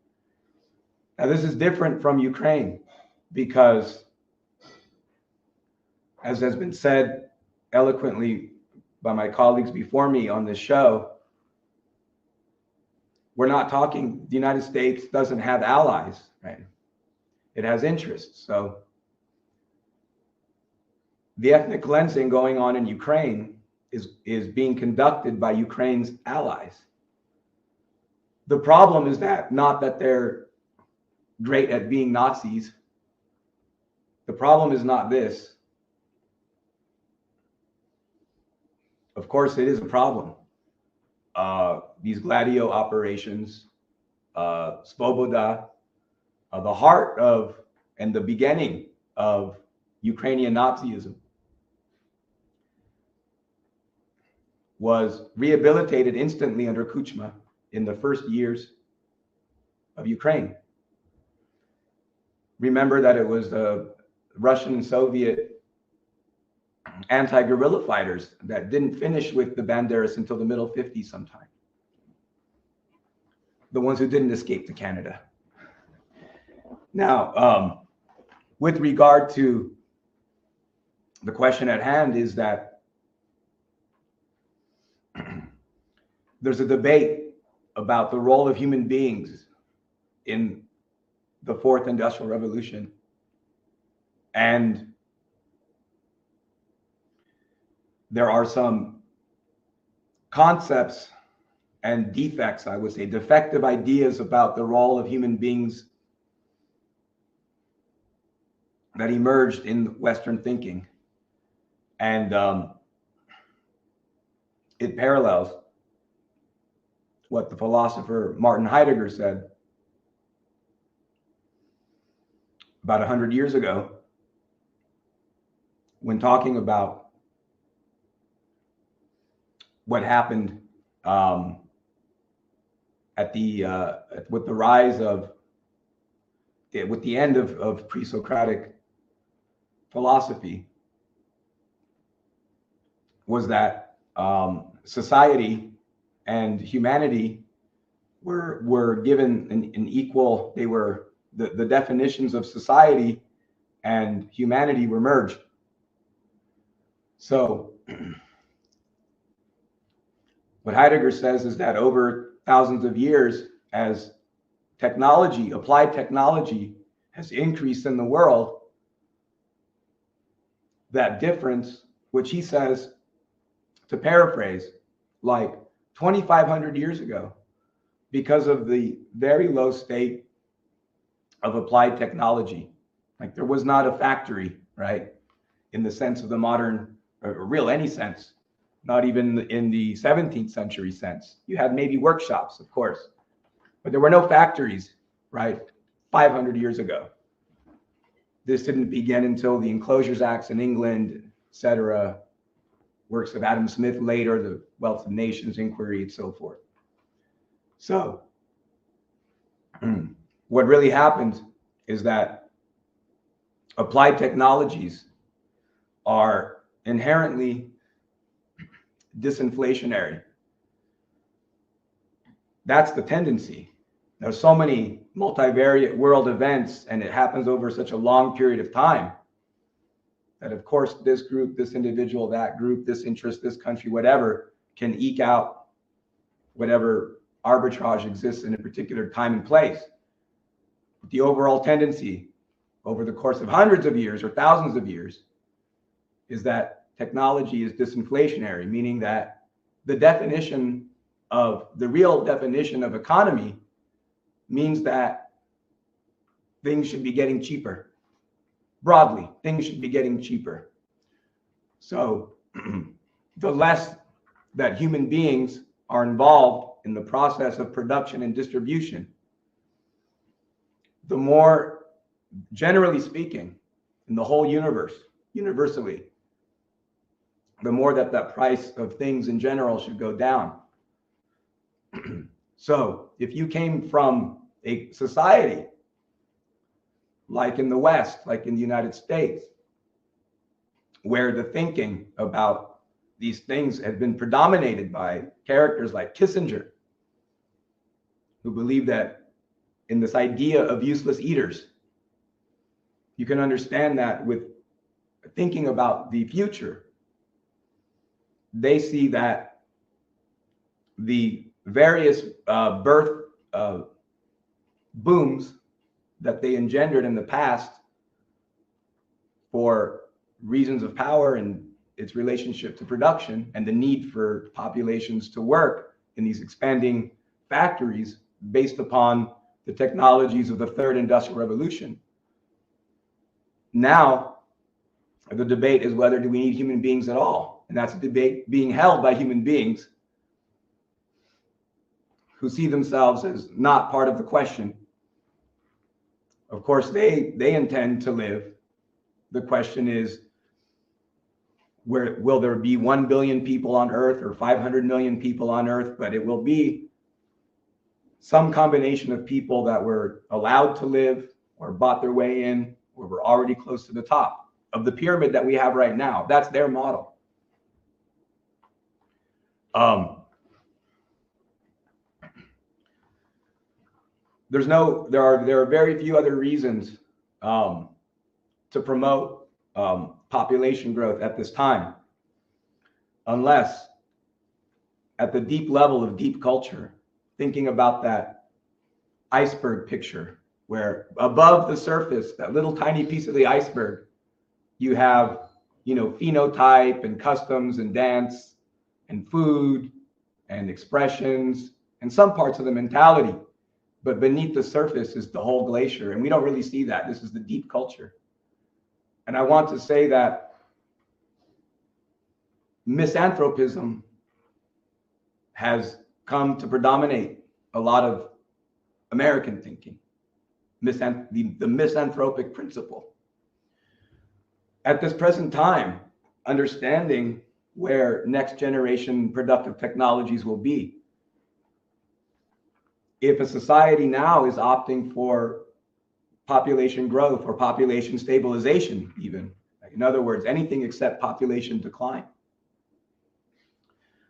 Now, this is different from Ukraine because, as has been said eloquently by my colleagues before me on this show, we're not talking, the United States doesn't have allies, right? It has interests. So the ethnic cleansing going on in Ukraine is being conducted by Ukraine's allies. The problem is that not that they're great at being Nazis. The problem is not this. Of course, it is a problem. These Gladio operations, Svoboda, the heart of and the beginning of Ukrainian Nazism, was rehabilitated instantly under Kuchma in the first years of Ukraine. Remember that it was the Russian and Soviet anti-guerrilla fighters that didn't finish with the Banderas until the middle 50s sometime. The ones who didn't escape to Canada. Now, with regard to the question at hand is that there's a debate about the role of human beings in the fourth industrial revolution. And there are some concepts and defects, I would say, defective ideas about the role of human beings that emerged in Western thinking. And it parallels what the philosopher Martin Heidegger said about 100 years ago when talking about what happened with the rise of, with the end of pre-Socratic philosophy, was that society and humanity were given an equal, they were, the definitions of society and humanity were merged. So what Heidegger says is that over thousands of years, as technology, applied technology, has increased in the world, that difference, which he says, to paraphrase, like 2,500 years ago, because of the very low state of applied technology, like there was not a factory, right, in the sense of the modern, or real any sense, not even in the 17th century sense. You had maybe workshops, of course, but there were no factories, right, 500 years ago. This didn't begin until the Enclosures Acts in England, etc., works of Adam Smith later, the Wealth of Nations inquiry, and so forth. So what really happened is that applied technologies are inherently disinflationary. That's the tendency. There's so many multivariate world events, and it happens over such a long period of time, that of course this group, this individual, that group, this interest, this country, whatever, can eke out whatever arbitrage exists in a particular time and place. But the overall tendency over the course of hundreds of years or thousands of years is that technology is disinflationary, meaning that the real definition of economy means that things should be getting cheaper. Broadly, things should be getting cheaper. So the less that human beings are involved in the process of production and distribution, the more, generally speaking, in the whole universe, universally, the more that price of things in general should go down. So if you came from a society like in the West, like in the United States, where the thinking about these things had been predominated by characters like Kissinger, who believed that in this idea of useless eaters, you can understand that with thinking about the future. They see that the various birth booms that they engendered in the past for reasons of power and its relationship to production and the need for populations to work in these expanding factories based upon the technologies of the third industrial revolution. Now, the debate is whether do we need human beings at all? And that's a debate being held by human beings who see themselves as not part of the question. Of course, they intend to live. The question is, where will there be 1 billion people on Earth or 500 million people on Earth? But it will be some combination of people that were allowed to live or bought their way in or were already close to the top of the pyramid that we have right now. That's their model. There are very few other reasons to promote population growth at this time, unless at the deep level of deep culture, thinking about that iceberg picture where above the surface, that little tiny piece of the iceberg, you have, phenotype and customs and dance and food and expressions and some parts of the mentality. But beneath the surface is the whole glacier. And we don't really see that. This is the deep culture. And I want to say that misanthropism has come to predominate a lot of American thinking, the misanthropic principle. At this present time, understanding where next generation productive technologies will be, if a society now is opting for population growth or population stabilization, even, in other words, anything except population decline,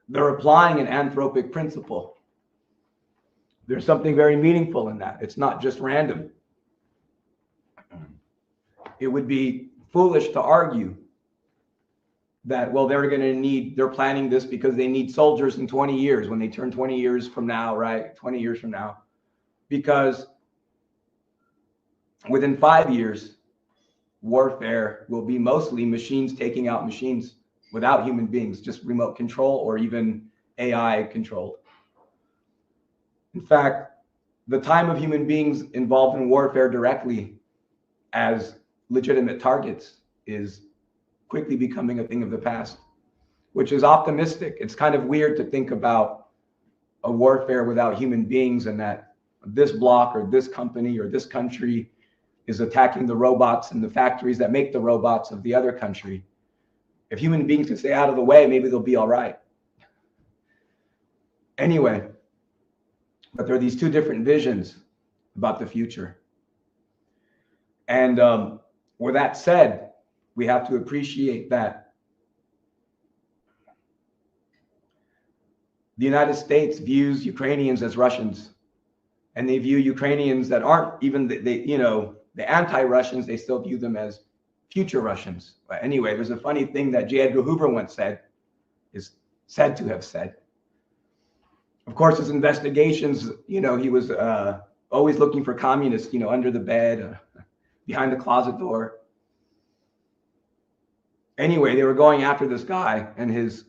they're applying an anthropic principle. There's something very meaningful in that. It's not just random. It would be foolish to argue that, well, they're planning this because they need soldiers in 20 years when they turn 20 years from now, right? 20 years from now. Because within 5 years, warfare will be mostly machines taking out machines without human beings, just remote control or even AI controlled. In fact, the time of human beings involved in warfare directly as legitimate targets is quickly becoming a thing of the past, which is optimistic. It's kind of weird to think about a warfare without human beings and that this block or this company or this country is attacking the robots in the factories that make the robots of the other country. If human beings can stay out of the way, maybe they'll be all right. Anyway, but there are these two different visions about the future. And with that said, we have to appreciate that the United States views Ukrainians as Russians, and they view Ukrainians that aren't even the anti-Russians, they still view them as future Russians. But anyway, there's a funny thing that J. Edgar Hoover once said, is said to have said. Of course, his investigations, he was always looking for communists, under the bed, behind the closet door. Anyway, they were going after this guy, and his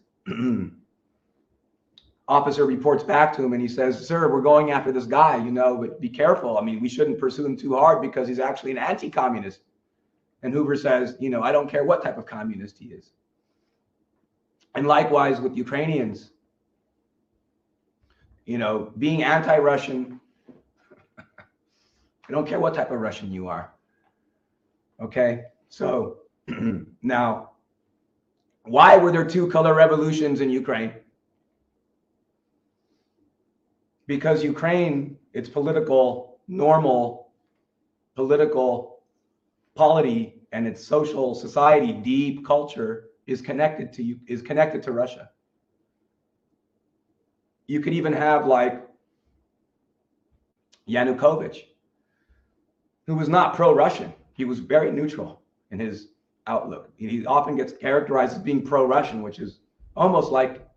officer reports back to him and he says, "Sir, we're going after this guy, but be careful. I mean, we shouldn't pursue him too hard because he's actually an anti-communist." And Hoover says, "I don't care what type of communist he is." And likewise with Ukrainians, being anti-Russian, I don't care what type of Russian you are. Okay, so now, why were there two color revolutions in Ukraine? Because Ukraine, its normal political polity and its social society, deep culture is connected to Russia. You could even have like Yanukovych, who was not pro-Russian. He was very neutral in his outlook. He often gets characterized as being pro-Russian, which is almost like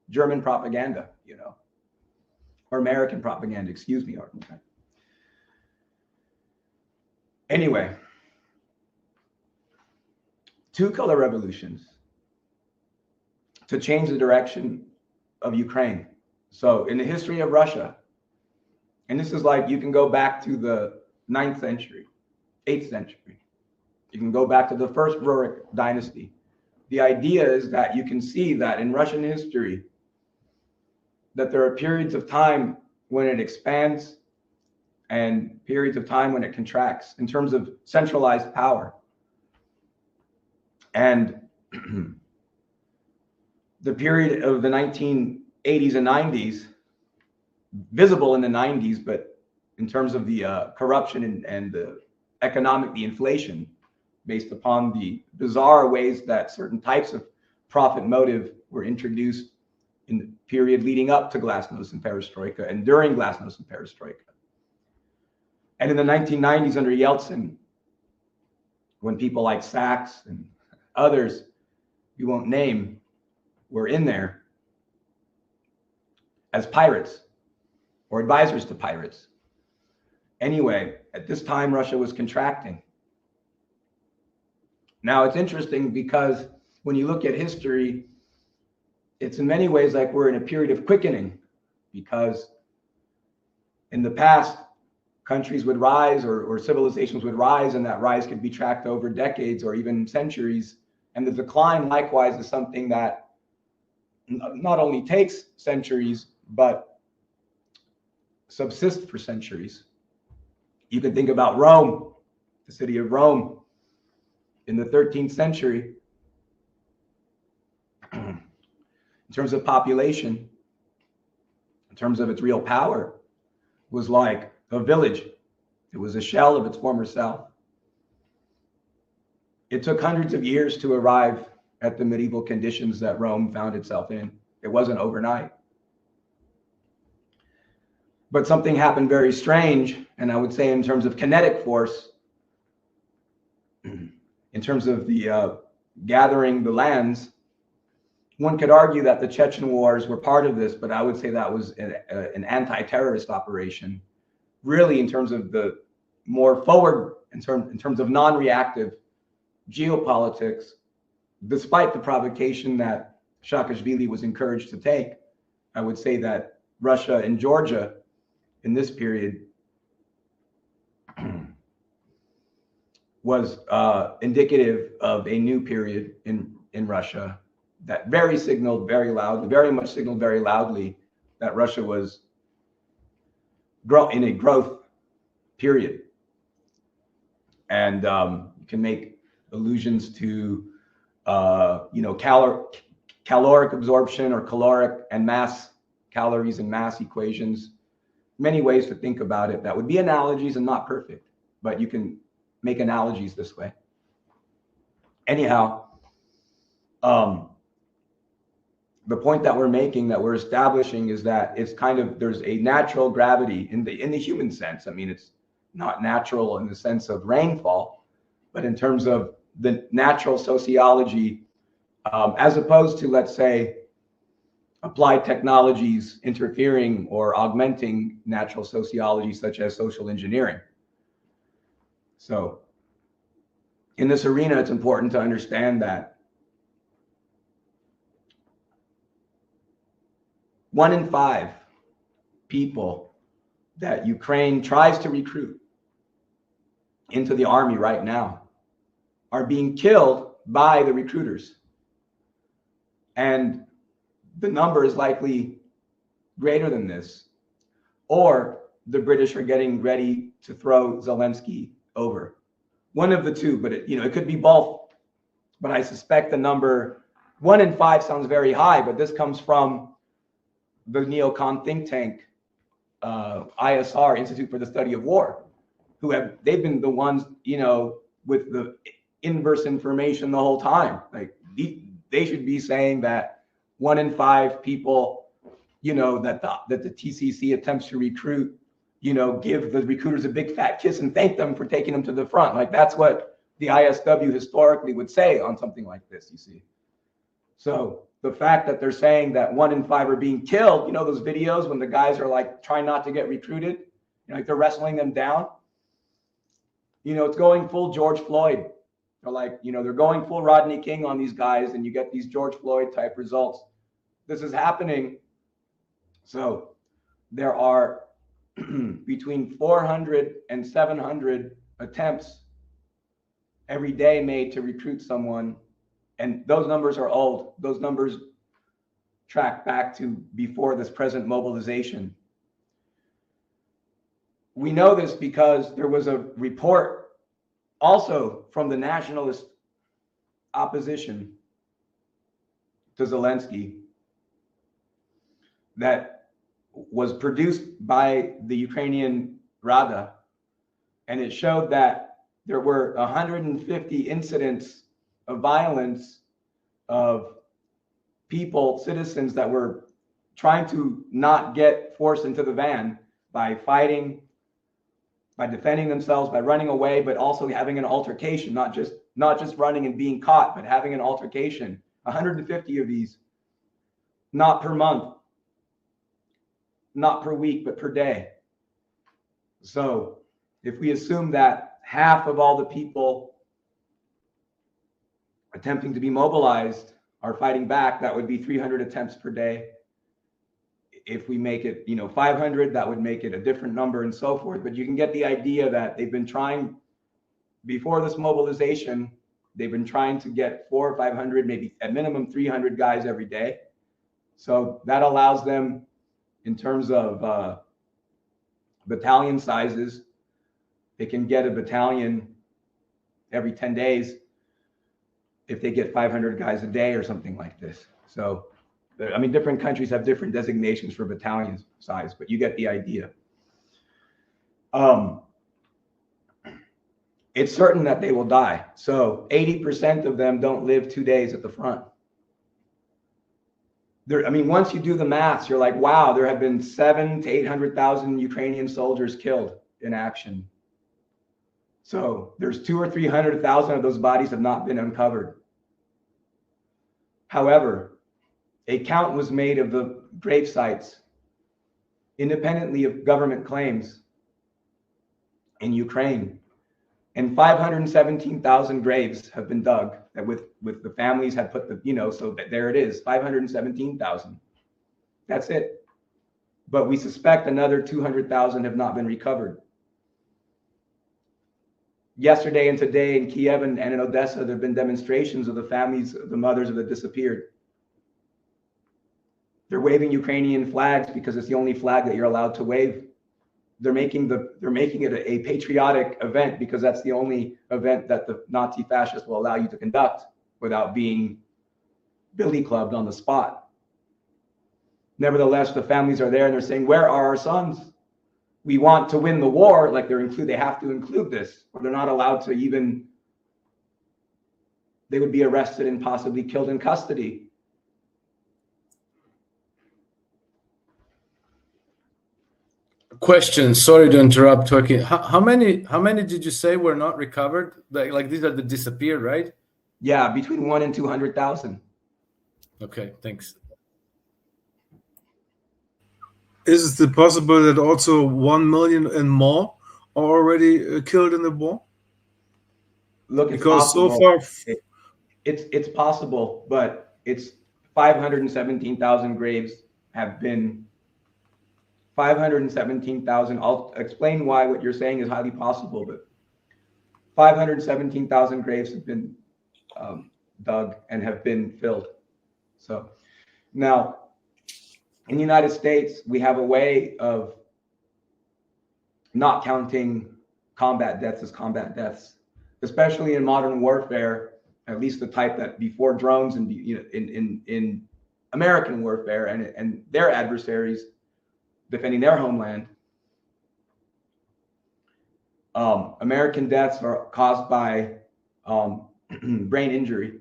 German propaganda, or American propaganda, excuse me. Anyway, two color revolutions to change the direction of Ukraine. So in the history of Russia, and this is like, you can go back to the 9th century, 8th century. You can go back to the first Rurik dynasty. The idea is that you can see that in Russian history, that there are periods of time when it expands and periods of time when it contracts in terms of centralized power. And the period of the 1980s and 90s, visible in the 90s, but in terms of the corruption and the inflation, based upon the bizarre ways that certain types of profit motive were introduced in the period leading up to Glasnost and Perestroika and during Glasnost and Perestroika. And in the 1990s under Yeltsin, when people like Sachs and others we won't name were in there as pirates or advisors to pirates. Anyway, at this time, Russia was contracting. Now, it's interesting because when you look at history, it's in many ways like we're in a period of quickening, because in the past, countries would rise or civilizations would rise, and that rise could be tracked over decades or even centuries. And the decline, likewise, is something that not only takes centuries, but subsists for centuries. You can think about Rome, the city of Rome in the 13th century. In terms of population, in terms of its real power, was like a village. It was a shell of its former self. It took hundreds of years to arrive at the medieval conditions that Rome found itself in. It wasn't overnight. But something happened very strange, and I would say in terms of kinetic force, in terms of the gathering the lands, one could argue that the Chechen wars were part of this, but I would say that was an anti-terrorist operation, really in terms of the more forward, in terms of non-reactive geopolitics, despite the provocation that Saakashvili was encouraged to take. I would say that Russia and Georgia in this period was indicative of a new period in Russia that very much signaled very loudly that Russia was in a growth period. And you can make allusions to caloric absorption or caloric and mass, calories and mass equations. Many ways to think about it that would be analogies and not perfect, but you can make analogies this way. Anyhow, the point that we're making, that we're establishing, is that it's kind of, there's a natural gravity in the human sense. I mean, it's not natural in the sense of rainfall, but in terms of the natural sociology, as opposed to, let's say, applied technologies interfering or augmenting natural sociology, such as social engineering. So in this arena, it's important to understand that 1 in 5 people that Ukraine tries to recruit into the army right now are being killed by the recruiters. And the number is likely greater than this, or the British are getting ready to throw Zelensky over. One of the two, but it could be both. But I suspect the number 1 in 5 sounds very high, but this comes from the neocon think tank, ISR, Institute for the Study of War, they've been the ones, with the inverse information the whole time. Like they should be saying that 1 in 5 people, that the TCC attempts to recruit, give the recruiters a big fat kiss and thank them for taking them to the front. Like that's what the ISW historically would say on something like this, you see. So the fact that they're saying that 1 in 5 are being killed, those videos when the guys are like trying not to get recruited, like they're wrestling them down, it's going full George Floyd. They're like, they're going full Rodney King on these guys, and you get these George Floyd type results. This is happening. So there are between 400 and 700 attempts every day made to recruit someone. And those numbers are old. Those numbers track back to before this present mobilization. We know this because there was a report also from the nationalist opposition to Zelensky that was produced by the Ukrainian Rada, and it showed that there were 150 incidents of violence of people, citizens that were trying to not get forced into the van by fighting, by defending themselves, by running away, but also having an altercation, not just running and being caught, but having an altercation. 150 of these, not per month, not per week, but per day. So if we assume that half of all the people attempting to be mobilized are fighting back, that would be 300 attempts per day. If we make it, 500, that would make it a different number and so forth. But you can get the idea that they've been trying, before this mobilization, they've been trying to get 400 or 500, maybe at minimum 300 guys every day. So that allows them, in terms of battalion sizes, they can get a battalion every 10 days if they get 500 guys a day or something like this. So, different countries have different designations for battalion size, but you get the idea. It's certain that they will die. So 80% of them don't live 2 days at the front. Once you do the maths, you're like, wow, there have been 700,000 to 800,000 Ukrainian soldiers killed in action. So there's 200,000 or 300,000 of those bodies have not been uncovered. However, a count was made of the grave sites, independently of government claims, in Ukraine, and 517,000 graves have been dug that with the families had put so that there it is, 517,000. That's it. But we suspect another 200,000 have not been recovered. Yesterday and today in Kiev and in Odessa, there have been demonstrations of the families of the mothers of the disappeared. They're waving Ukrainian flags because it's the only flag that you're allowed to wave. They're making it a patriotic event because that's the only event that the Nazi fascists will allow you to conduct without being billy clubbed on the spot. Nevertheless, the families are there and they're saying, "Where are our sons? We want to win the war." Like they have to include this, or they're not allowed to even. They would be arrested and possibly killed in custody. Question. Sorry to interrupt, Joaquin. How many did you say were not recovered? Like these are the disappeared, right? Yeah, between 1 and 200,000. Okay, thanks. Is it possible that also 1 million and more are already killed in the war? Look, it's because possible. So far, it's possible, but it's 517,000 graves have been 517,000. I'll explain why what you're saying is highly possible, but 517,000 graves have been dug and have been filled. So now in the United States, we have a way of not counting combat deaths as combat deaths, especially in modern warfare, at least the type that before drones and in American warfare and their adversaries defending their homeland. American deaths are caused by brain injury.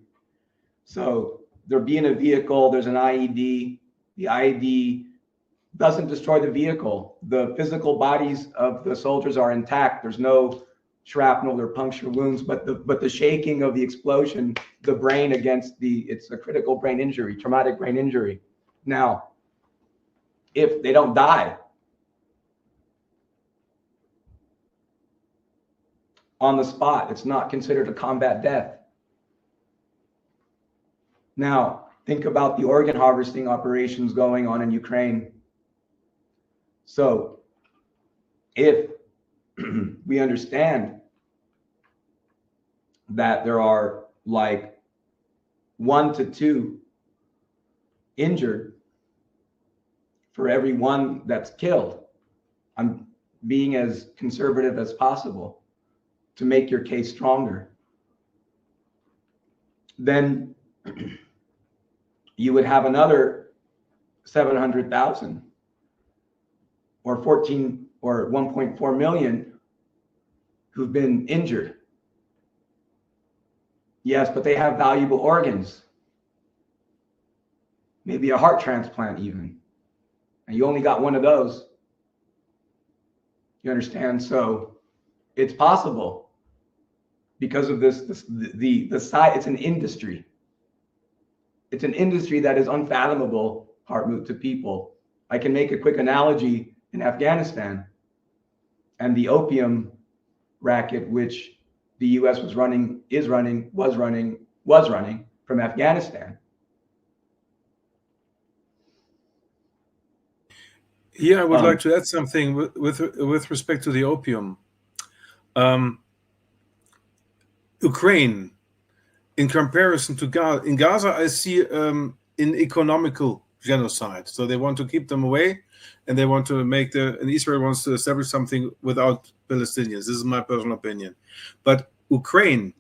So there being a vehicle, there's an IED. The IED doesn't destroy the vehicle. The physical bodies of the soldiers are intact. There's no shrapnel or puncture wounds, but the shaking of the explosion, the brain it's a critical brain injury, traumatic brain injury. Now, if they don't die on the spot, it's not considered a combat death. Now, think about the organ harvesting operations going on in Ukraine. So if we understand that there are like 1 to 2 injured for every one that's killed, I'm being as conservative as possible to make your case stronger, then you would have another 700,000 or 1.4 million who've been injured. Yes, but they have valuable organs, maybe a heart transplant even, and you only got one of those. You understand? So it's possible because of the side. It's an industry. It's an industry that is unfathomable, Hartmut, to people. I can make a quick analogy in Afghanistan and the opium racket, which the US was running from Afghanistan. Here, I would like to add something with respect to the opium. Ukraine, in comparison to Gaza, in Gaza, I see an economical genocide. So they want to keep them away, and they want to and Israel wants to establish something without Palestinians. This is my personal opinion. But Ukraine,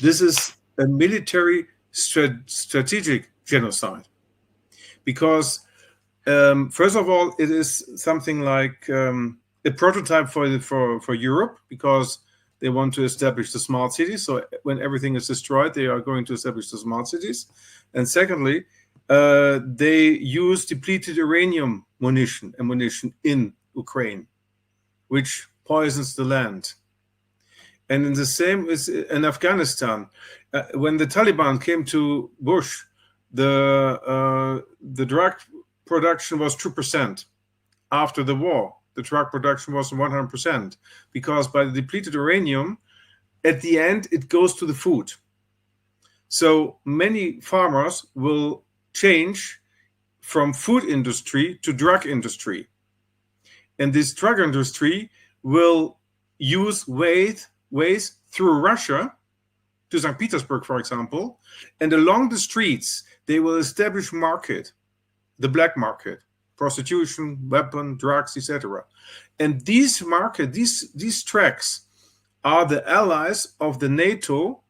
this is a military strategic genocide. Because, first of all, it is something like a prototype for Europe, because they want to establish the smart cities. So when everything is destroyed, they are going to establish the smart cities. And secondly, they use depleted uranium ammunition in Ukraine, which poisons the land. And in the same is in Afghanistan, when the Taliban came to Bush, the drug production was 2%. After the war, the drug production was 100%, because by the depleted uranium, at the end, it goes to the food. So many farmers will change from food industry to drug industry. And this drug industry will use ways through Russia to St. Petersburg, for example, and along the streets, they will establish the black market, prostitution, weapon, drugs, etc. And these tracks are the allies of the NATO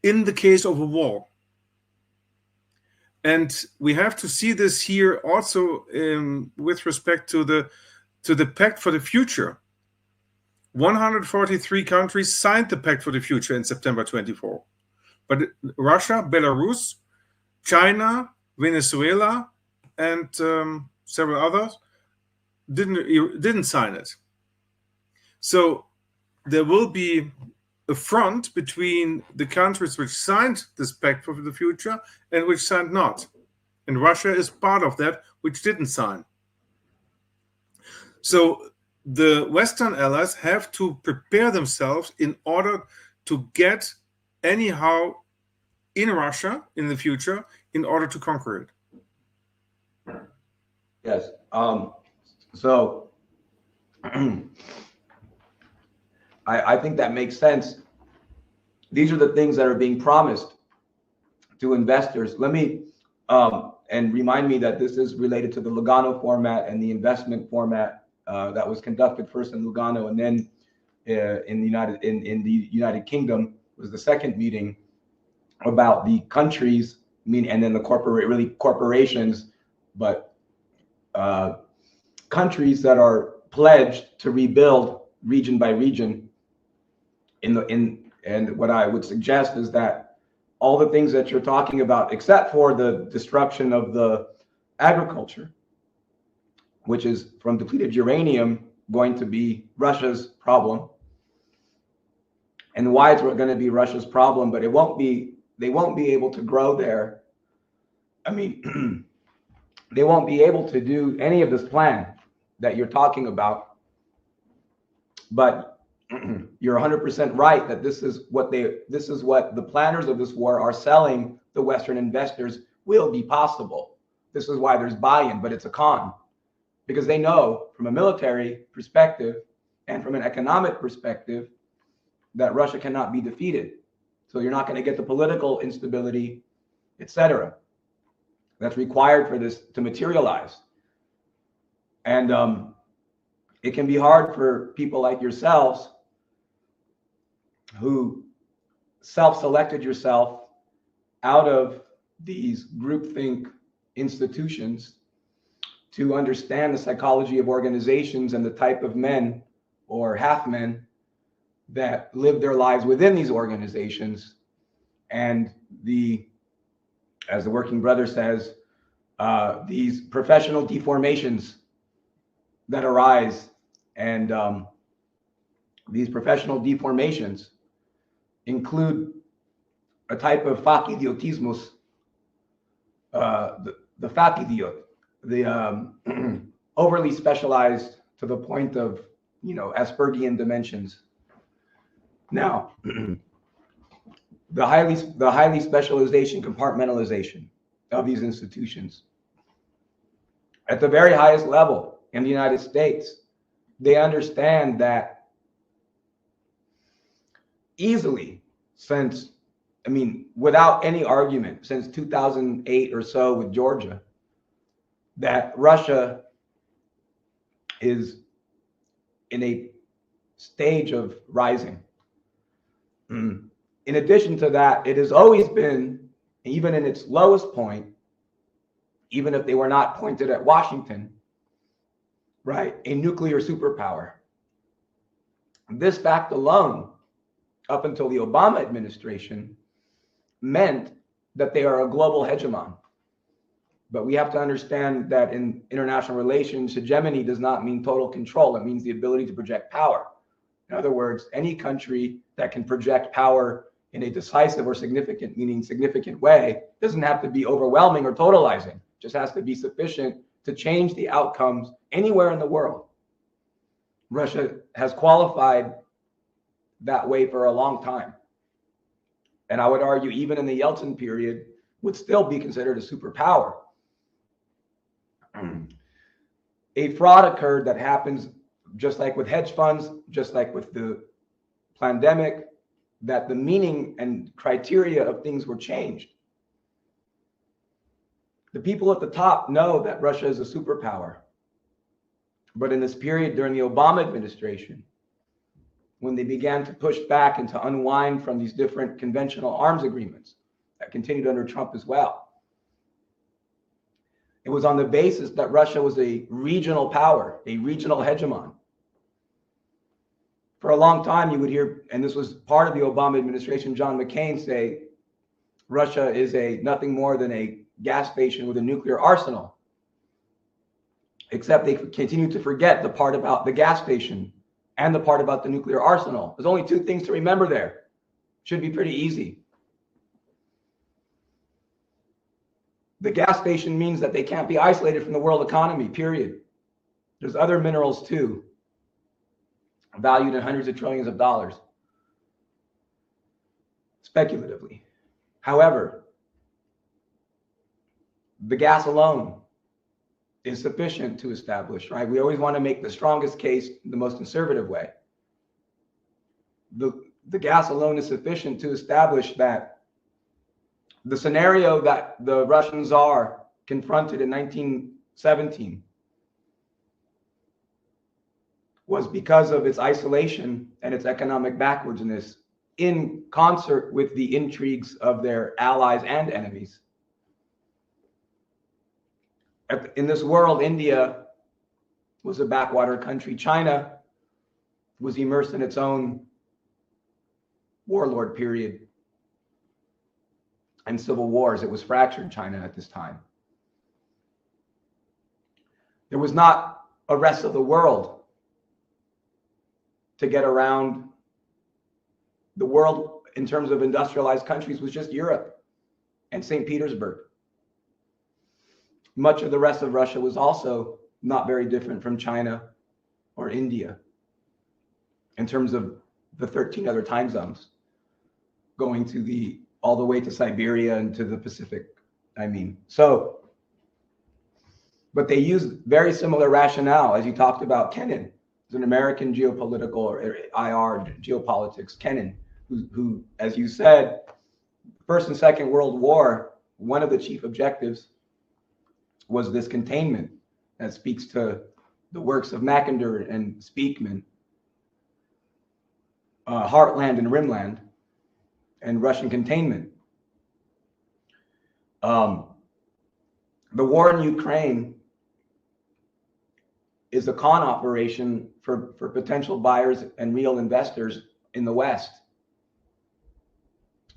in the case of a war. And we have to see this here also with respect to the Pact for the Future. 143 countries signed the Pact for the Future in September 24. But Russia, Belarus, China, Venezuela, and several others didn't sign it. So there will be a front between the countries which signed this Pact for the Future and which signed not. And Russia is part of that, which didn't sign. So the Western allies have to prepare themselves in order to get anyhow in Russia in the future in order to conquer it. Yes. So I think that makes sense. These are the things that are being promised to investors. Let me and remind me that this is related to the Lugano format and the investment format that was conducted first in Lugano and then in the United Kingdom was the second meeting about the countries, and then the corporations, but countries that are pledged to rebuild region by region. And what I would suggest is that all the things that you're talking about, except for the destruction of the agriculture, which is from depleted uranium, going to be Russia's problem. And why it's going to be Russia's problem, but they won't be able to grow there. I mean, they won't be able to do any of this plan that you're talking about. But you're 100% right that this is what the planners of this war are selling the Western investors will be possible. This is why there's buy-in, but it's a con, because they know from a military perspective and from an economic perspective that Russia cannot be defeated. So you're not going to get the political instability, etc., that's required for this to materialize. And it can be hard for people like yourselves who self-selected yourself out of these groupthink institutions to understand the psychology of organizations and the type of men or half men that live their lives within these organizations, and as the Working Brother says, these professional deformations that arise. And these professional deformations include a type of fakidiotismus, the fakidiot, the overly specialized to the point of, Aspergian dimensions. Now, the highly specialization, compartmentalization of these institutions at the very highest level in the United States, they understand that easily without any argument, since 2008 or so with Georgia, that Russia is in a stage of rising. In addition to that, it has always been, even in its lowest point, even if they were not pointed at Washington, right, a nuclear superpower. This fact alone, up until the Obama administration, meant that they are a global hegemon. But we have to understand that in international relations, hegemony does not mean total control. It means the ability to project power. In other words, any country that can project power in a decisive or significant, meaning significant way, doesn't have to be overwhelming or totalizing, just has to be sufficient to change the outcomes anywhere in the world. Russia has qualified that way for a long time. And I would argue even in the Yeltsin period would still be considered a superpower. A fraud occurred that happens just like with hedge funds, just like with the pandemic, that the meaning and criteria of things were changed. The people at the top know that Russia is a superpower. But in this period during the Obama administration, when they began to push back and to unwind from these different conventional arms agreements that continued under Trump as well, it was on the basis that Russia was a regional power, a regional hegemon. For a long time, you would hear, and this was part of the Obama administration, John McCain say, Russia is nothing more than a gas station with a nuclear arsenal. Except they continue to forget the part about the gas station and the part about the nuclear arsenal. There's only two things to remember there. Should be pretty easy. The gas station means that they can't be isolated from the world economy, period. There's other minerals too, valued in hundreds of trillions of dollars, speculatively. However, the gas alone is sufficient to establish, right? We always want to make the strongest case the most conservative way. The gas alone is sufficient to establish that the scenario that the Russian Tsar confronted in 1917 was because of its isolation and its economic backwardness in concert with the intrigues of their allies and enemies. In this world, India was a backwater country. China was immersed in its own warlord period and civil wars. It was fractured, China, at this time. There was not a rest of the world to get around. The world, in terms of industrialized countries, was just Europe and St. Petersburg. Much of the rest of Russia was also not very different from China or India in terms of the 13 other time zones, going to all the way to Siberia and to the Pacific, So, but they used very similar rationale, as you talked about. Kennan is an American geopolitical or IR geopolitics, Kennan, who, as you said, First and Second World War, one of the chief objectives was this containment that speaks to the works of Mackinder and Speakman, Heartland and Rimland, and Russian containment. The war in Ukraine is a con operation for potential buyers and real investors in the West,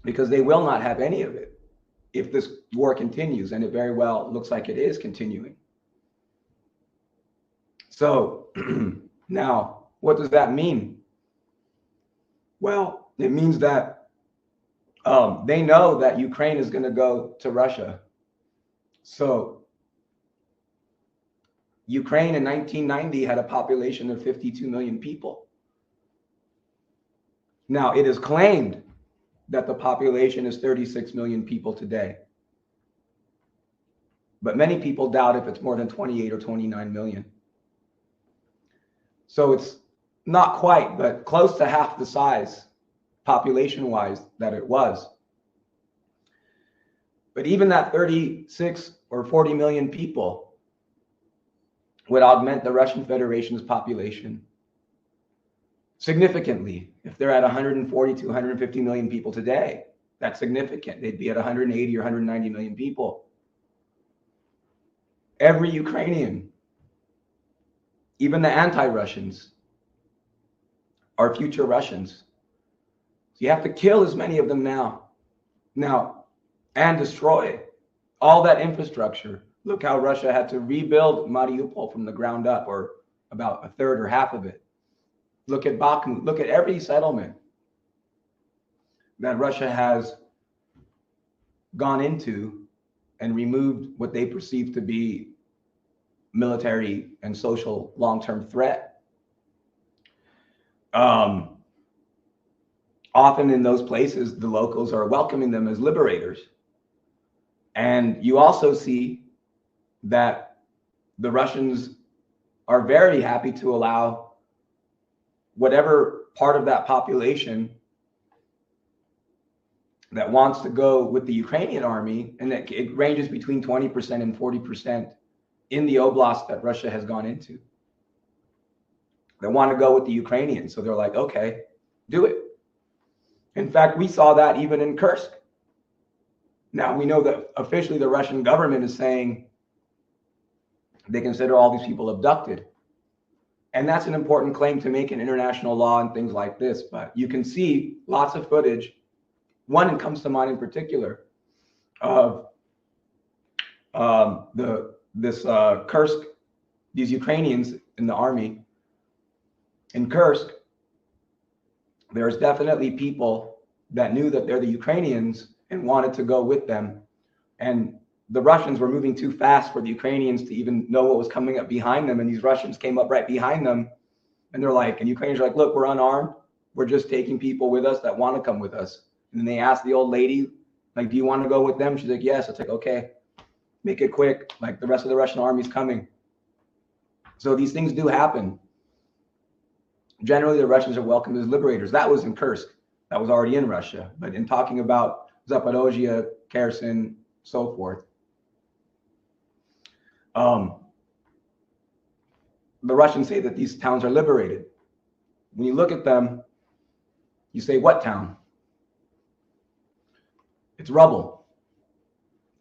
because they will not have any of it if this war continues, and it very well looks like it is continuing. So now, what does that mean? Well, it means that they know that Ukraine is going to go to Russia. So Ukraine in 1990 had a population of 52 million people. Now, it is claimed that the population is 36 million people today. But many people doubt if it's more than 28 or 29 million. So it's not quite, but close to half the size, population-wise, that it was. But even that 36 or 40 million people would augment the Russian Federation's population significantly. If they're at 140 to 150 million people today, that's significant. They'd be at 180 or 190 million people. Every Ukrainian, even the anti-Russians, are future Russians. So you have to kill as many of them now, and destroy all that infrastructure. Look how Russia had to rebuild Mariupol from the ground up, or about a third or half of it. Look at Bakhmut. Look at every settlement that Russia has gone into and removed what they perceive to be military and social long-term threat. Often in those places, the locals are welcoming them as liberators. And you also see that the Russians are very happy to allow whatever part of that population that wants to go with the Ukrainian army, and that it ranges between 20% and 40% in the oblast that Russia has gone into. They want to go with the Ukrainians. So they're like, okay, do it. In fact, we saw that even in Kursk. Now we know that officially the Russian government is saying they consider all these people abducted. And that's an important claim to make in international law and things like this. But you can see lots of footage. One that comes to mind in particular of Kursk, these Ukrainians in the army. In Kursk, there's definitely people that knew that they're the Ukrainians and wanted to go with them. And the Russians were moving too fast for the Ukrainians to even know what was coming up behind them. And these Russians came up right behind them. And they're like, and Ukrainians are like, look, we're unarmed. We're just taking people with us that want to come with us. And then they asked the old lady, do you want to go with them? She's like, yes. It's like, okay, make it quick. The rest of the Russian army's coming. So these things do happen. Generally, the Russians are welcomed as liberators. That was in Kursk. That was already in Russia. But in talking about Zaporozhye, Kherson, so forth, the Russians say that these towns are liberated. When you look at them, you say, what town? It's rubble.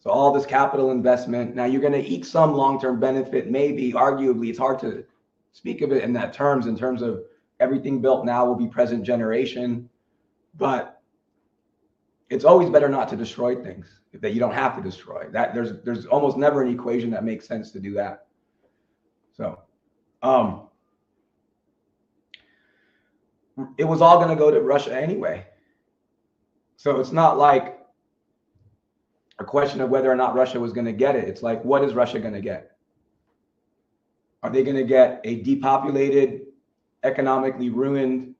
So all this capital investment, now you're going to eat some long-term benefit, maybe, arguably. It's hard to speak of it in that terms, in terms of everything built now will be present generation. But it's always better not to destroy things that you don't have to destroy. That there's almost never an equation that makes sense to do that. So it was all going to go to Russia anyway. So it's not like a question of whether or not Russia was going to get it. It's like, what is Russia going to get? Are they going to get a depopulated, economically ruined,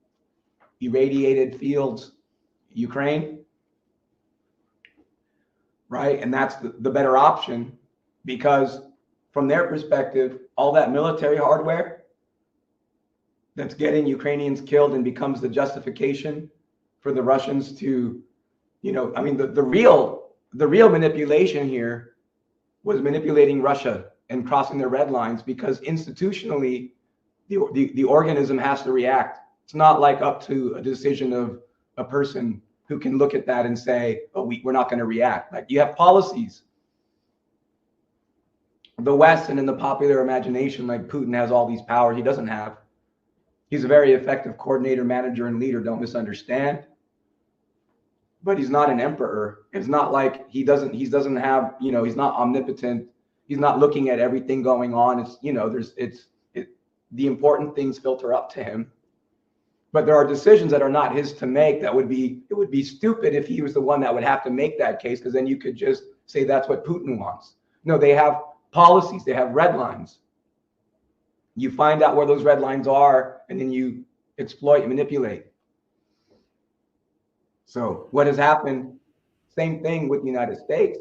irradiated fields Ukraine? Right? And that's the better option, because from their perspective, all that military hardware that's getting Ukrainians killed and becomes the justification for the Russians to, I mean, the real manipulation here was manipulating Russia and crossing their red lines, because institutionally the organism has to react. It's not like up to a decision of a person who can look at that and say, oh, we're not going to react. Like, you have policies. The West, and in the popular imagination, like, Putin has all these powers. He doesn't have. He's a very effective coordinator, manager, and leader. Don't misunderstand. But he's not an emperor. It's not like he doesn't have, he's not omnipotent. He's not looking at everything going on. It's, the important things filter up to him. But there are decisions that are not his to make. It would be stupid if he was the one that would have to make that case, because then you could just say that's what Putin wants. No, they have policies, they have red lines. You find out where those red lines are, and then you exploit and manipulate. So what has happened, same thing with the United States.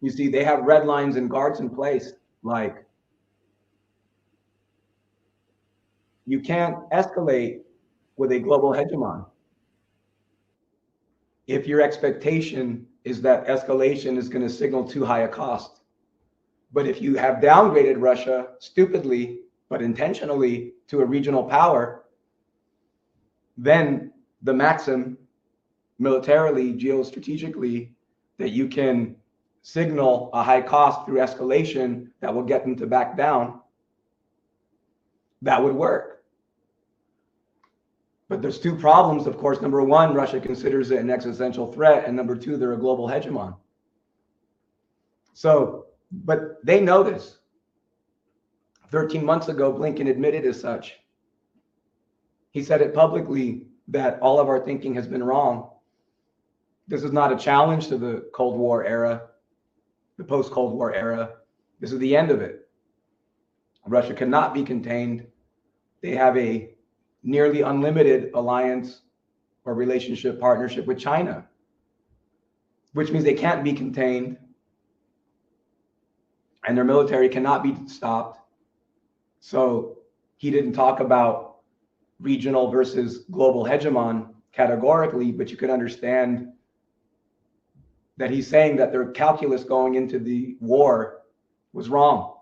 You see, they have red lines and guards in place. Like, you can't escalate with a global hegemon if your expectation is that escalation is going to signal too high a cost. But if you have downgraded Russia stupidly, but intentionally, to a regional power, then the maxim militarily, geostrategically, that you can signal a high cost through escalation that will get them to back down, that would work. But there's two problems, of course. Number one, Russia considers it an existential threat. And number two, they're a global hegemon. So, but they know this. 13 months ago, Blinken admitted as such. He said it publicly that all of our thinking has been wrong. This is not a challenge to the Cold War era, the post-Cold War era. This is the end of it. Russia cannot be contained. They have a nearly unlimited alliance or relationship partnership with China, which means they can't be contained and their military cannot be stopped. So he didn't talk about regional versus global hegemon categorically, but you could understand that he's saying that their calculus going into the war was wrong.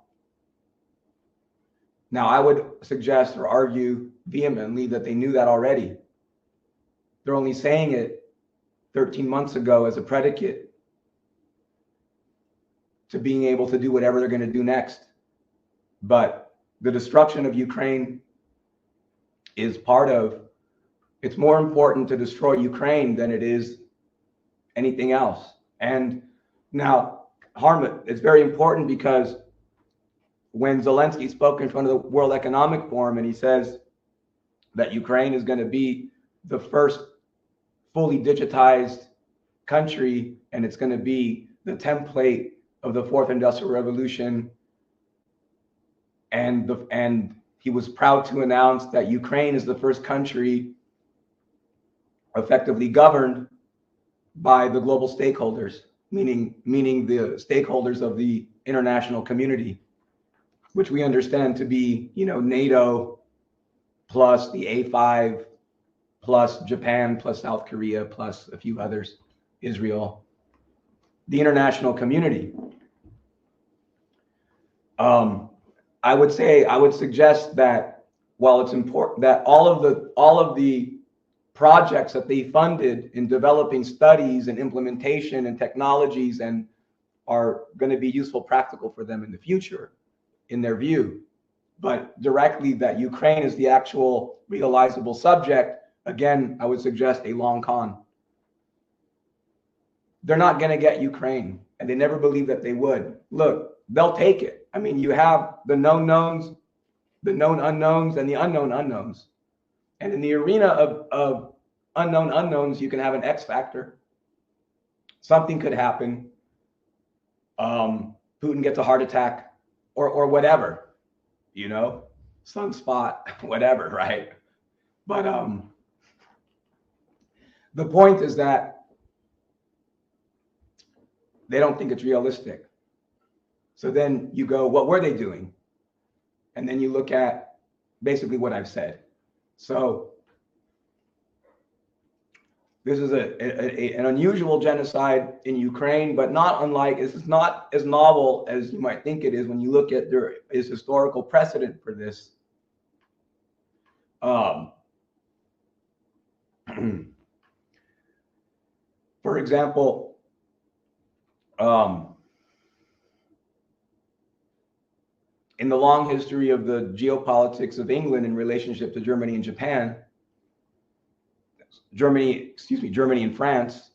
Now, I would suggest or argue vehemently that they knew that already. They're only saying it 13 months ago as a predicate to being able to do whatever they're going to do next. But the destruction of Ukraine is part of, it's more important to destroy Ukraine than it is anything else. And now, Harmut, it's very important, because when Zelensky spoke in front of the World Economic Forum and he says that Ukraine is going to be the first fully digitized country and it's going to be the template of the fourth industrial revolution, and he was proud to announce that Ukraine is the first country effectively governed by the global stakeholders, meaning the stakeholders of the international community. which we understand to be, NATO plus the A5 plus Japan plus South Korea plus a few others, Israel, the international community. I would suggest that while it's important that all of the projects that they funded in developing studies and implementation and technologies and are going to be useful, practical for them in the future, in their view, but directly that Ukraine is the actual realizable subject, again, I would suggest a long con. They're not going to get Ukraine, and they never believed that they would. Look, they'll take it. I mean, you have the known knowns, the known unknowns, and the unknown unknowns. And in the arena of unknown unknowns, you can have an X factor. Something could happen. Putin gets a heart attack or whatever, sunspot, whatever, right? But the point is that they don't think it's realistic. So then you go, what were they doing? And then you look at basically what I've said. So this is an unusual genocide in Ukraine, but not unlike, this is not as novel as you might think it is when you look at there is historical precedent for this. For example, in the long history of the geopolitics of England in relationship to Germany and Japan, Germany and France,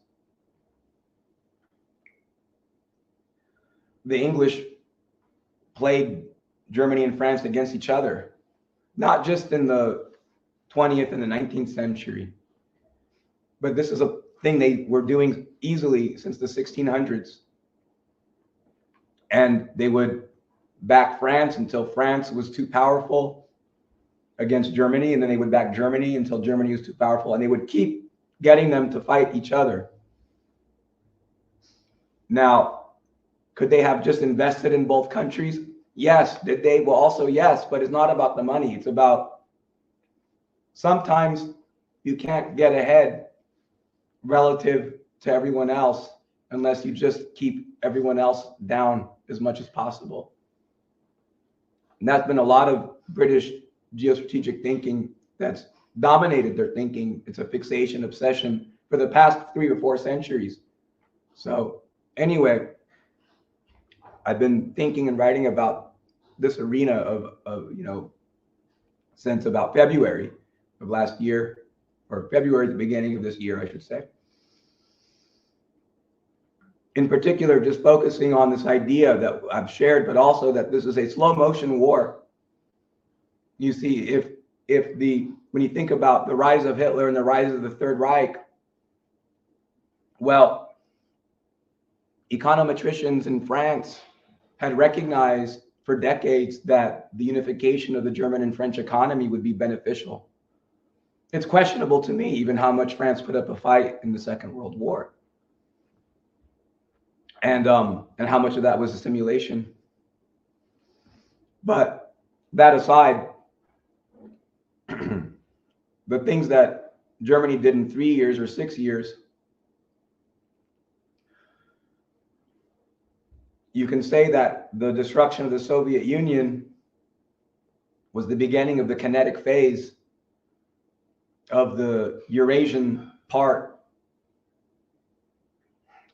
the English played Germany and France against each other, not just in the 20th and the 19th century, but this is a thing they were doing easily since the 1600s. And they would back France until France was too powerful against Germany, and then they would back Germany until Germany was too powerful, and they would keep getting them to fight each other. Now, could they have just invested in both countries? Yes. Did they? Well, also yes, but it's not about the money. It's about sometimes you can't get ahead relative to everyone else unless you just keep everyone else down as much as possible. And that's been a lot of British geostrategic thinking that's dominated their thinking. It's a fixation, obsession for the past 3 or 4 centuries. So anyway, I've been thinking and writing about this arena of since about February of last year, or February, the beginning of this year, I should say. In particular, just focusing on this idea that I've shared, but also that this is a slow motion war. You see, when you think about the rise of Hitler and the rise of the Third Reich, well, econometricians in France had recognized for decades that the unification of the German and French economy would be beneficial. It's questionable to me even how much France put up a fight in the Second World War. And how much of that was a simulation. But that aside, the things that Germany did in 3 years or 6 years, you can say that the destruction of the Soviet Union was the beginning of the kinetic phase of the Eurasian part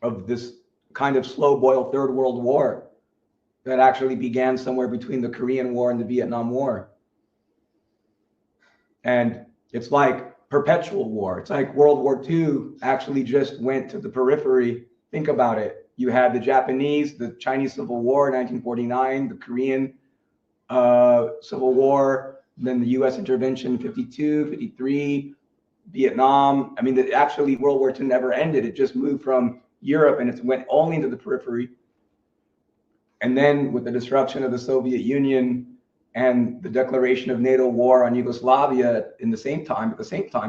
of this kind of slow boil Third World War that actually began somewhere between the Korean War and the Vietnam War. And it's like perpetual war. It's like World War II actually just went to the periphery. Think about it. You had the Japanese, the Chinese Civil War in 1949, the Korean Civil War, then the US intervention 52, 53, Vietnam. I mean, actually World War II never ended. It just moved from Europe and it went only into the periphery. And then with the destruction of the Soviet Union and the declaration of NATO war on Yugoslavia in the same time, in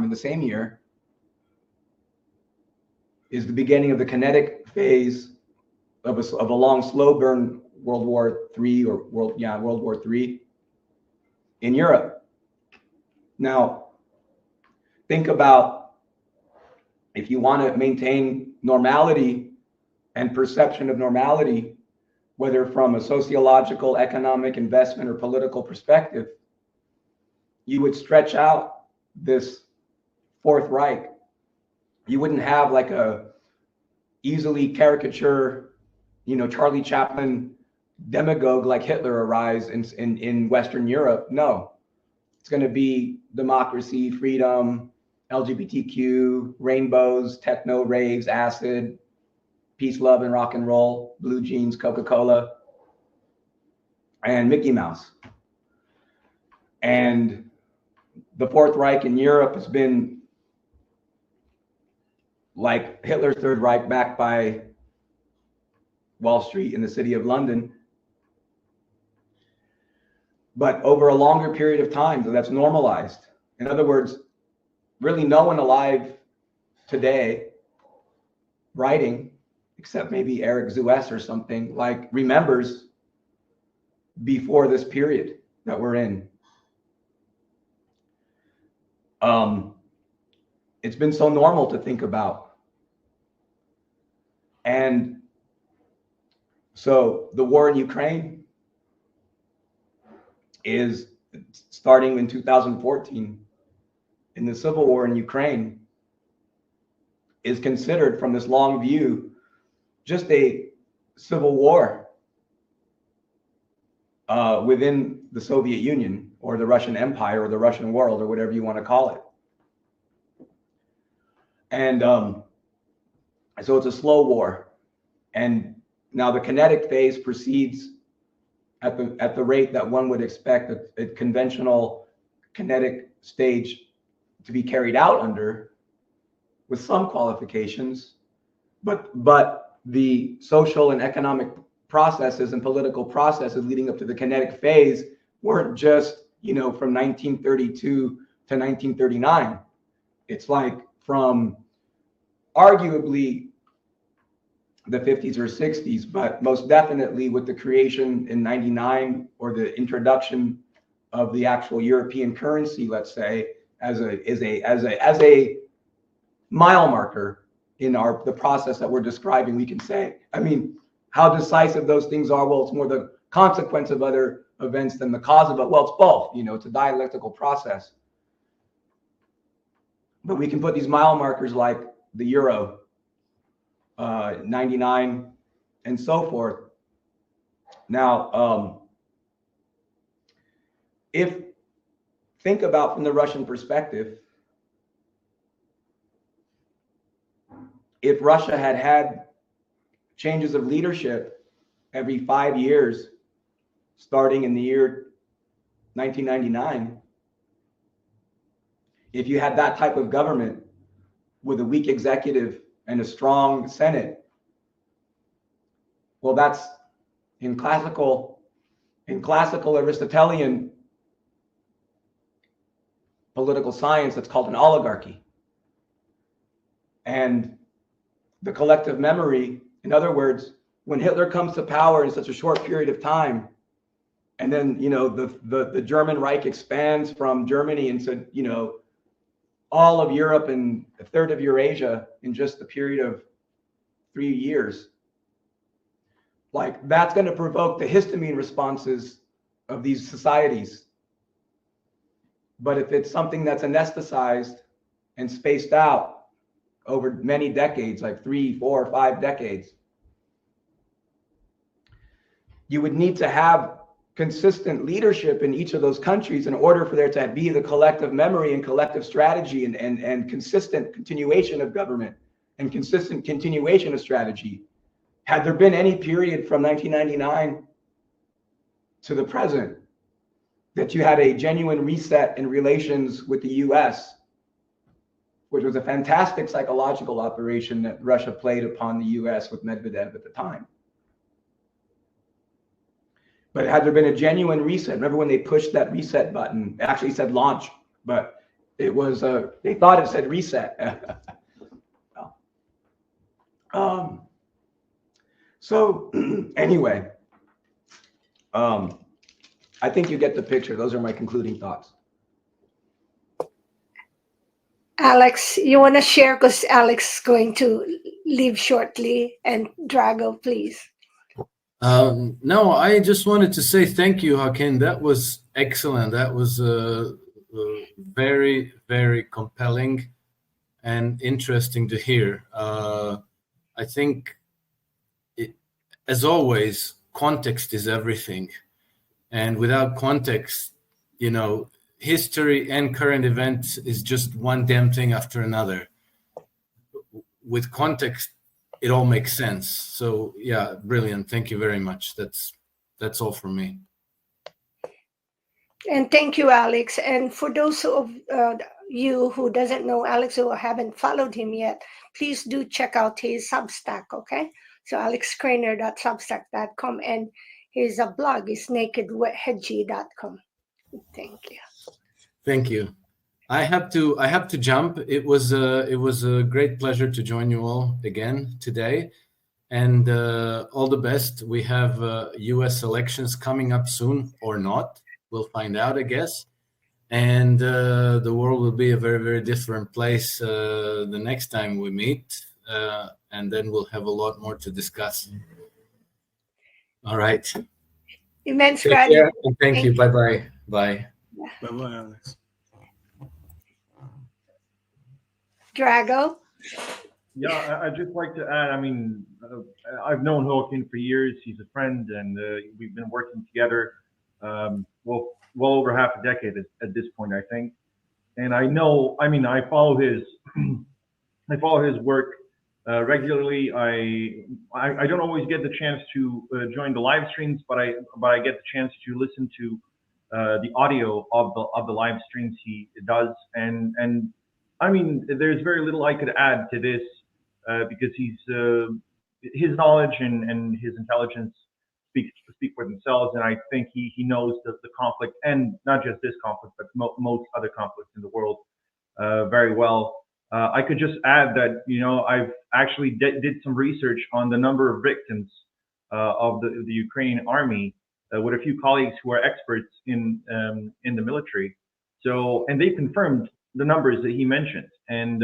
the same year, is the beginning of the kinetic phase of a long slow burn World War III or World War III in Europe. Now, think about if you want to maintain normality and perception of normality, whether from a sociological, economic, investment, or political perspective, you would stretch out this Fourth Reich. You wouldn't have like a easily caricature, Charlie Chaplin demagogue like Hitler arise in Western Europe. No, it's going to be democracy, freedom, LGBTQ, rainbows, techno, raves, acid, peace, love, and rock and roll, blue jeans, Coca-Cola, and Mickey Mouse. And the Fourth Reich in Europe has been like Hitler's Third Reich backed by Wall Street in the city of London. But over a longer period of time, so that's normalized. In other words, really no one alive today writing, except maybe Eric Zuess or something, like remembers before this period that we're in. It's been so normal to think about. And so the war in Ukraine is starting in 2014. In the civil war in Ukraine is considered from this long view just a civil war within the Soviet Union or the Russian Empire or the Russian world or whatever you want to call it. And so it's a slow war. And now the kinetic phase proceeds at the rate that one would expect a conventional kinetic stage to be carried out under, with some qualifications, but the social and economic processes and political processes leading up to the kinetic phase weren't just, from 1932 to 1939. It's like from arguably the 50s or 60s, but most definitely with the creation in 99 or the introduction of the actual European currency, let's say, as a mile marker in the process that we're describing. We can say, how decisive those things are. Well, it's more the consequence of other events than the cause of it. Well, it's both. It's a dialectical process. But we can put these mile markers like the euro, 99, and so forth. Now, think about from the Russian perspective, if Russia had changes of leadership every 5 years, starting in the year 1999, if you had that type of government with a weak executive and a strong Senate, well, that's in classical Aristotelian political science, that's called an oligarchy. And the collective memory, in other words, when Hitler comes to power in such a short period of time, and then the German Reich expands from Germany into all of Europe and a third of Eurasia in just the period of 3 years, like that's going to provoke the histamine responses of these societies. But if it's something that's anesthetized and spaced out over many decades, like 3, 4, 5 decades, you would need to have consistent leadership in each of those countries in order for there to be the collective memory and collective strategy and consistent continuation of government and consistent continuation of strategy. Had there been any period from 1999 to the present that you had a genuine reset in relations with the US, which was a fantastic psychological operation that Russia played upon the US with Medvedev at the time. But had there been a genuine reset, remember when they pushed that reset button, it actually said launch, but it was, they thought it said reset. So anyway, I think you get the picture. Those are my concluding thoughts. Alex, you want to share, because Alex is going to leave shortly, and Drago, please. No, I just wanted to say thank you, Joaquin. That was excellent. That was very, very compelling and interesting to hear. I think, as always, context is everything. And without context, history and current events is just one damn thing after another. With context, it all makes sense. So yeah, brilliant. Thank you very much. That's all from me. And thank you, Alex. And for those of you who doesn't know Alex or haven't followed him yet, please do check out his Substack, okay? So alexkrainer.substack.com, and his blog is nakedhedgy.com. Thank you. Thank you. I have to jump. It was a great pleasure to join you all again today, and all the best. We have U.S. elections coming up soon, or not. We'll find out, I guess. And the world will be a very, very different place the next time we meet, and then we'll have a lot more to discuss. All right. Immense gratitude. Thank you. Bye-bye. Bye. Bye-bye, Alex. Drago? Yeah, I'd just like to add, I've known Joaquin for years. He's a friend, and we've been working together, well over half a decade at this point, I think. And I follow his, work regularly. I don't always get the chance to join the live streams, but I get the chance to listen to the audio of the live streams he does, and there's very little I could add to this because his knowledge and his intelligence speak for themselves, and I think he knows the conflict, and not just this conflict, but most other conflicts in the world very well. I could just add that I've actually did some research on the number of victims of the Ukrainian army with a few colleagues who are experts in the military. So, and they confirmed the numbers that he mentioned, and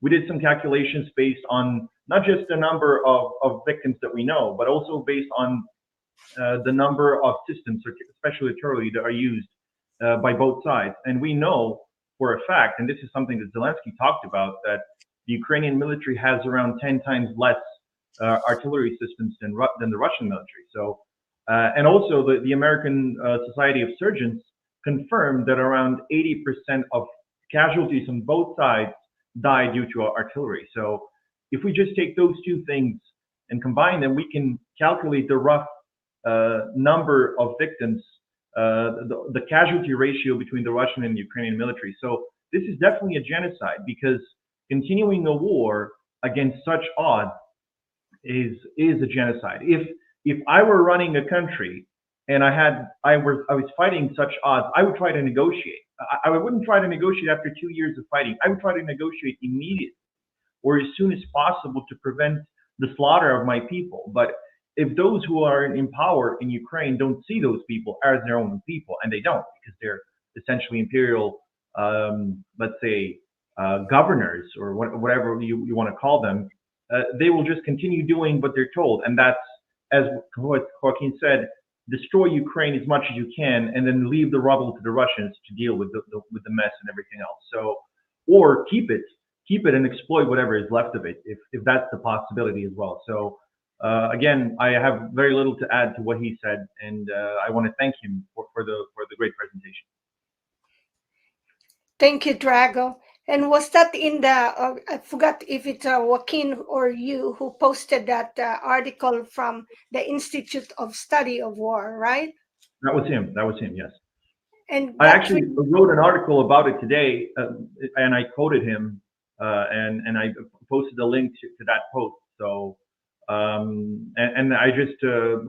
we did some calculations based on not just the number of victims that we know, but also based on the number of systems, especially artillery, that are used by both sides. And we know for a fact, and this is something that Zelensky talked about, that the Ukrainian military has around 10 times less artillery systems than the Russian military. So, and also the American Society of Surgeons confirmed that around 80% of casualties on both sides die due to artillery. So if we just take those two things and combine them, we can calculate the rough number of victims, the casualty ratio between the Russian and Ukrainian military. So this is definitely a genocide, because continuing a war against such odds is a genocide. If I were running a country and I was fighting such odds, I would try to negotiate. I wouldn't try to negotiate after 2 years of fighting. I would try to negotiate immediately, or as soon as possible, to prevent the slaughter of my people. But if those who are in power in Ukraine don't see those people as their own people, and they don't, because they're essentially imperial, let's say, governors, or whatever you want to call them, they will just continue doing what they're told. And that's, as Joaquin said, destroy Ukraine as much as you can, and then leave the rubble to the Russians to deal with the mess and everything else. So, or keep it and exploit whatever is left of it, if that's the possibility as well. So, again, I have very little to add to what he said, and I want to thank him for the great presentation. Thank you, Drago. And was that in the, I forgot if it's Joaquin or you who posted that article from the Institute of Study of War, right? That was him, yes. And I actually wrote an article about it today, and I quoted him, and I posted a link to that post. So, and I just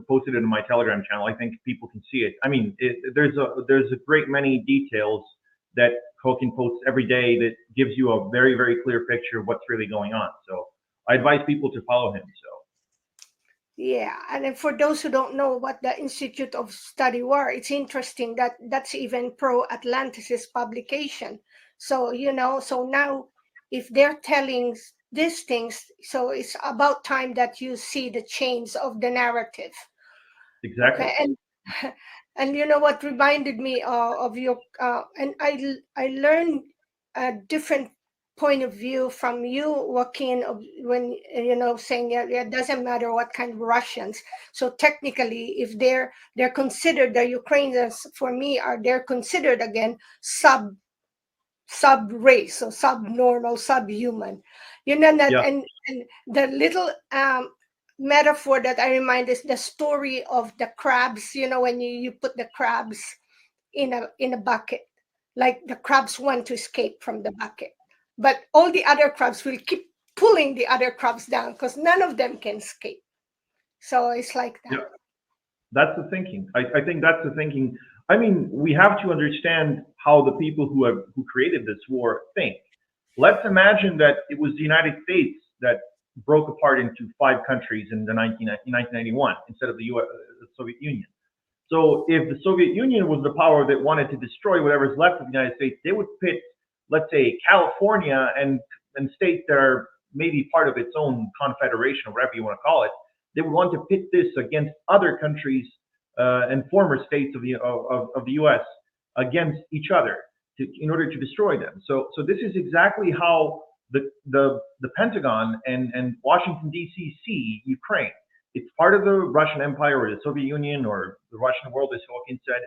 posted it in my Telegram channel. I think people can see it. I mean, there's a great many details that Joaquin posts every day that gives you a very, very clear picture of what's really going on. So I advise people to follow him. So Yeah, and then for those who don't know what the Institute of Study were, it's interesting that that's even pro-Atlanticist publication. So, so now if they're telling these things, so it's about time that you see the change of the narrative. Exactly. Okay, and you know what reminded me of your and I learned a different point of view from you, Joaquin, when saying it doesn't matter what kind of Russians. So technically, if they're considered, the Ukrainians for me they're considered again sub race, so subnormal, subhuman, that. Yeah. And the little metaphor that I remind is the story of the crabs. When you put the crabs in a bucket, like the crabs want to escape from the bucket, but all the other crabs will keep pulling the other crabs down because none of them can escape. So it's like that. Yeah. That's the thinking. I think that's the thinking. I mean, we have to understand how the people who created this war think. Let's imagine that it was the United States that broke apart into 5 countries in 1991 instead of the Soviet Union. So if the Soviet Union was the power that wanted to destroy whatever's left of the United States, they would pit, let's say, California and states that are maybe part of its own confederation or whatever you want to call it. They would want to pit this against other countries and former states of the U.S. against each other in order to destroy them. So this is exactly how the Pentagon and Washington D.C. see Ukraine. It's part of the Russian Empire or the Soviet Union or the Russian world, as Joaquin said.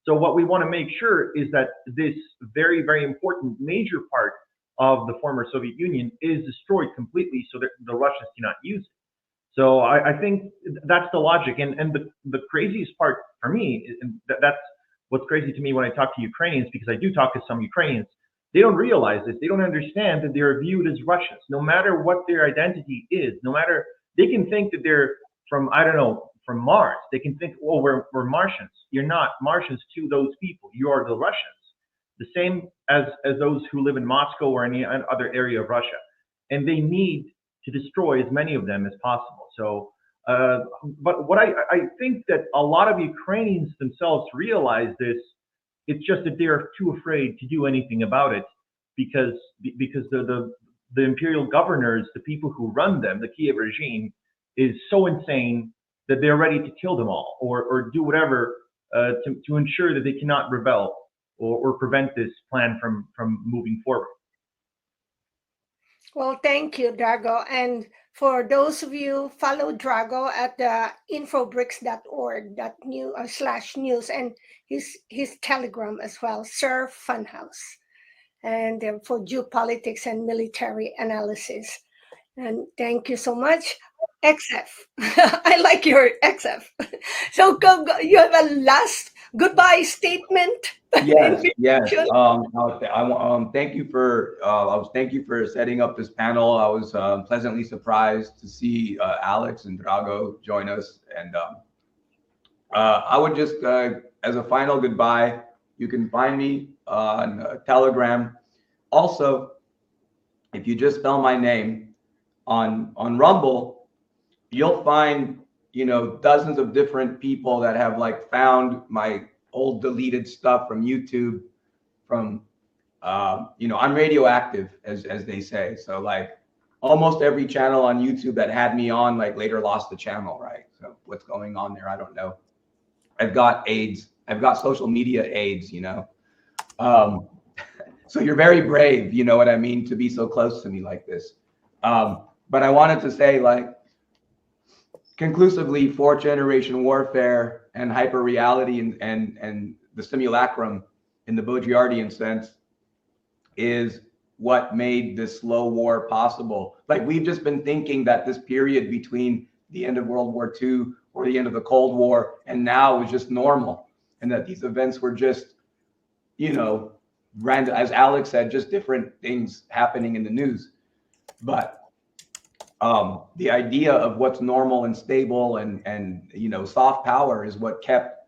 So what we want to make sure is that this very, very important major part of the former Soviet Union is destroyed completely so that the Russians cannot use it. So I think that's the logic. And the craziest part for me, and that's what's crazy to me when I talk to Ukrainians, because I do talk to some Ukrainians, they don't realize this. They don't understand that they're viewed as Russians, no matter what their identity is, no matter, they can think that they're from, I don't know, from Mars. They can think, oh, we're Martians. You're not Martians to those people. You are the Russians. The same as those who live in Moscow or any other area of Russia. And they need to destroy as many of them as possible. So, but what I think that a lot of Ukrainians themselves realize this, it's just that they're too afraid to do anything about it because the imperial governors, the people who run them, the Kiev regime, is so insane that they're ready to kill them all or do whatever to ensure that they cannot rebel or prevent this plan from moving forward. Well, thank you, Drago. And for those of you, follow Drago at the infobricks.org /news and his Telegram as well, Sir Funhouse, and for geopolitics and military analysis. And thank you so much. XF. I like your XF. So go, you have a last goodbye statement. Yes. Thank you for setting up this panel. I was pleasantly surprised to see Alex and Drago join us, and I would just as a final goodbye, you can find me on Telegram. Also, if you just spell my name on Rumble, you'll find dozens of different people that have found my old deleted stuff from YouTube, from I'm radioactive, as they say. So almost every channel on YouTube that had me on later lost the channel, right? So what's going on there, I don't know. I've got AIDS. I've got social media AIDS, so you're very brave, you know what I mean, to be so close to me like this. But I wanted to say, conclusively, 4th generation warfare and hyper reality and the simulacrum in the Baudrillardian sense is what made this slow war possible. We've just been thinking that this period between the end of World War II or the end of the Cold War and now was just normal, and that these events were just, random, as Alex said, just different things happening in the news. But the idea of what's normal and stable and soft power is what kept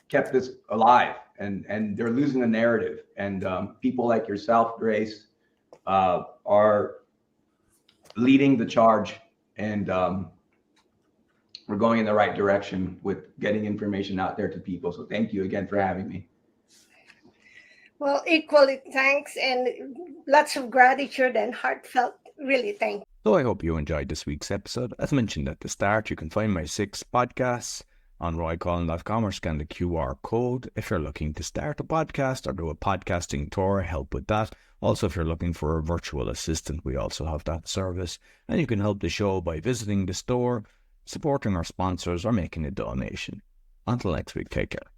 this alive, and they're losing the narrative. And people like yourself, Grace, are leading the charge, and we're going in the right direction with getting information out there to people. So thank you again for having me. Well, equally thanks, and lots of gratitude and heartfelt, really thank you. So I hope you enjoyed this week's episode. As mentioned at the start, you can find my 6 podcasts on roycollin.com or scan the QR code if you're looking to start a podcast or do a podcasting tour, help with that. Also, if you're looking for a virtual assistant, we also have that service. And you can help the show by visiting the store, supporting our sponsors, or making a donation. Until next week, take care.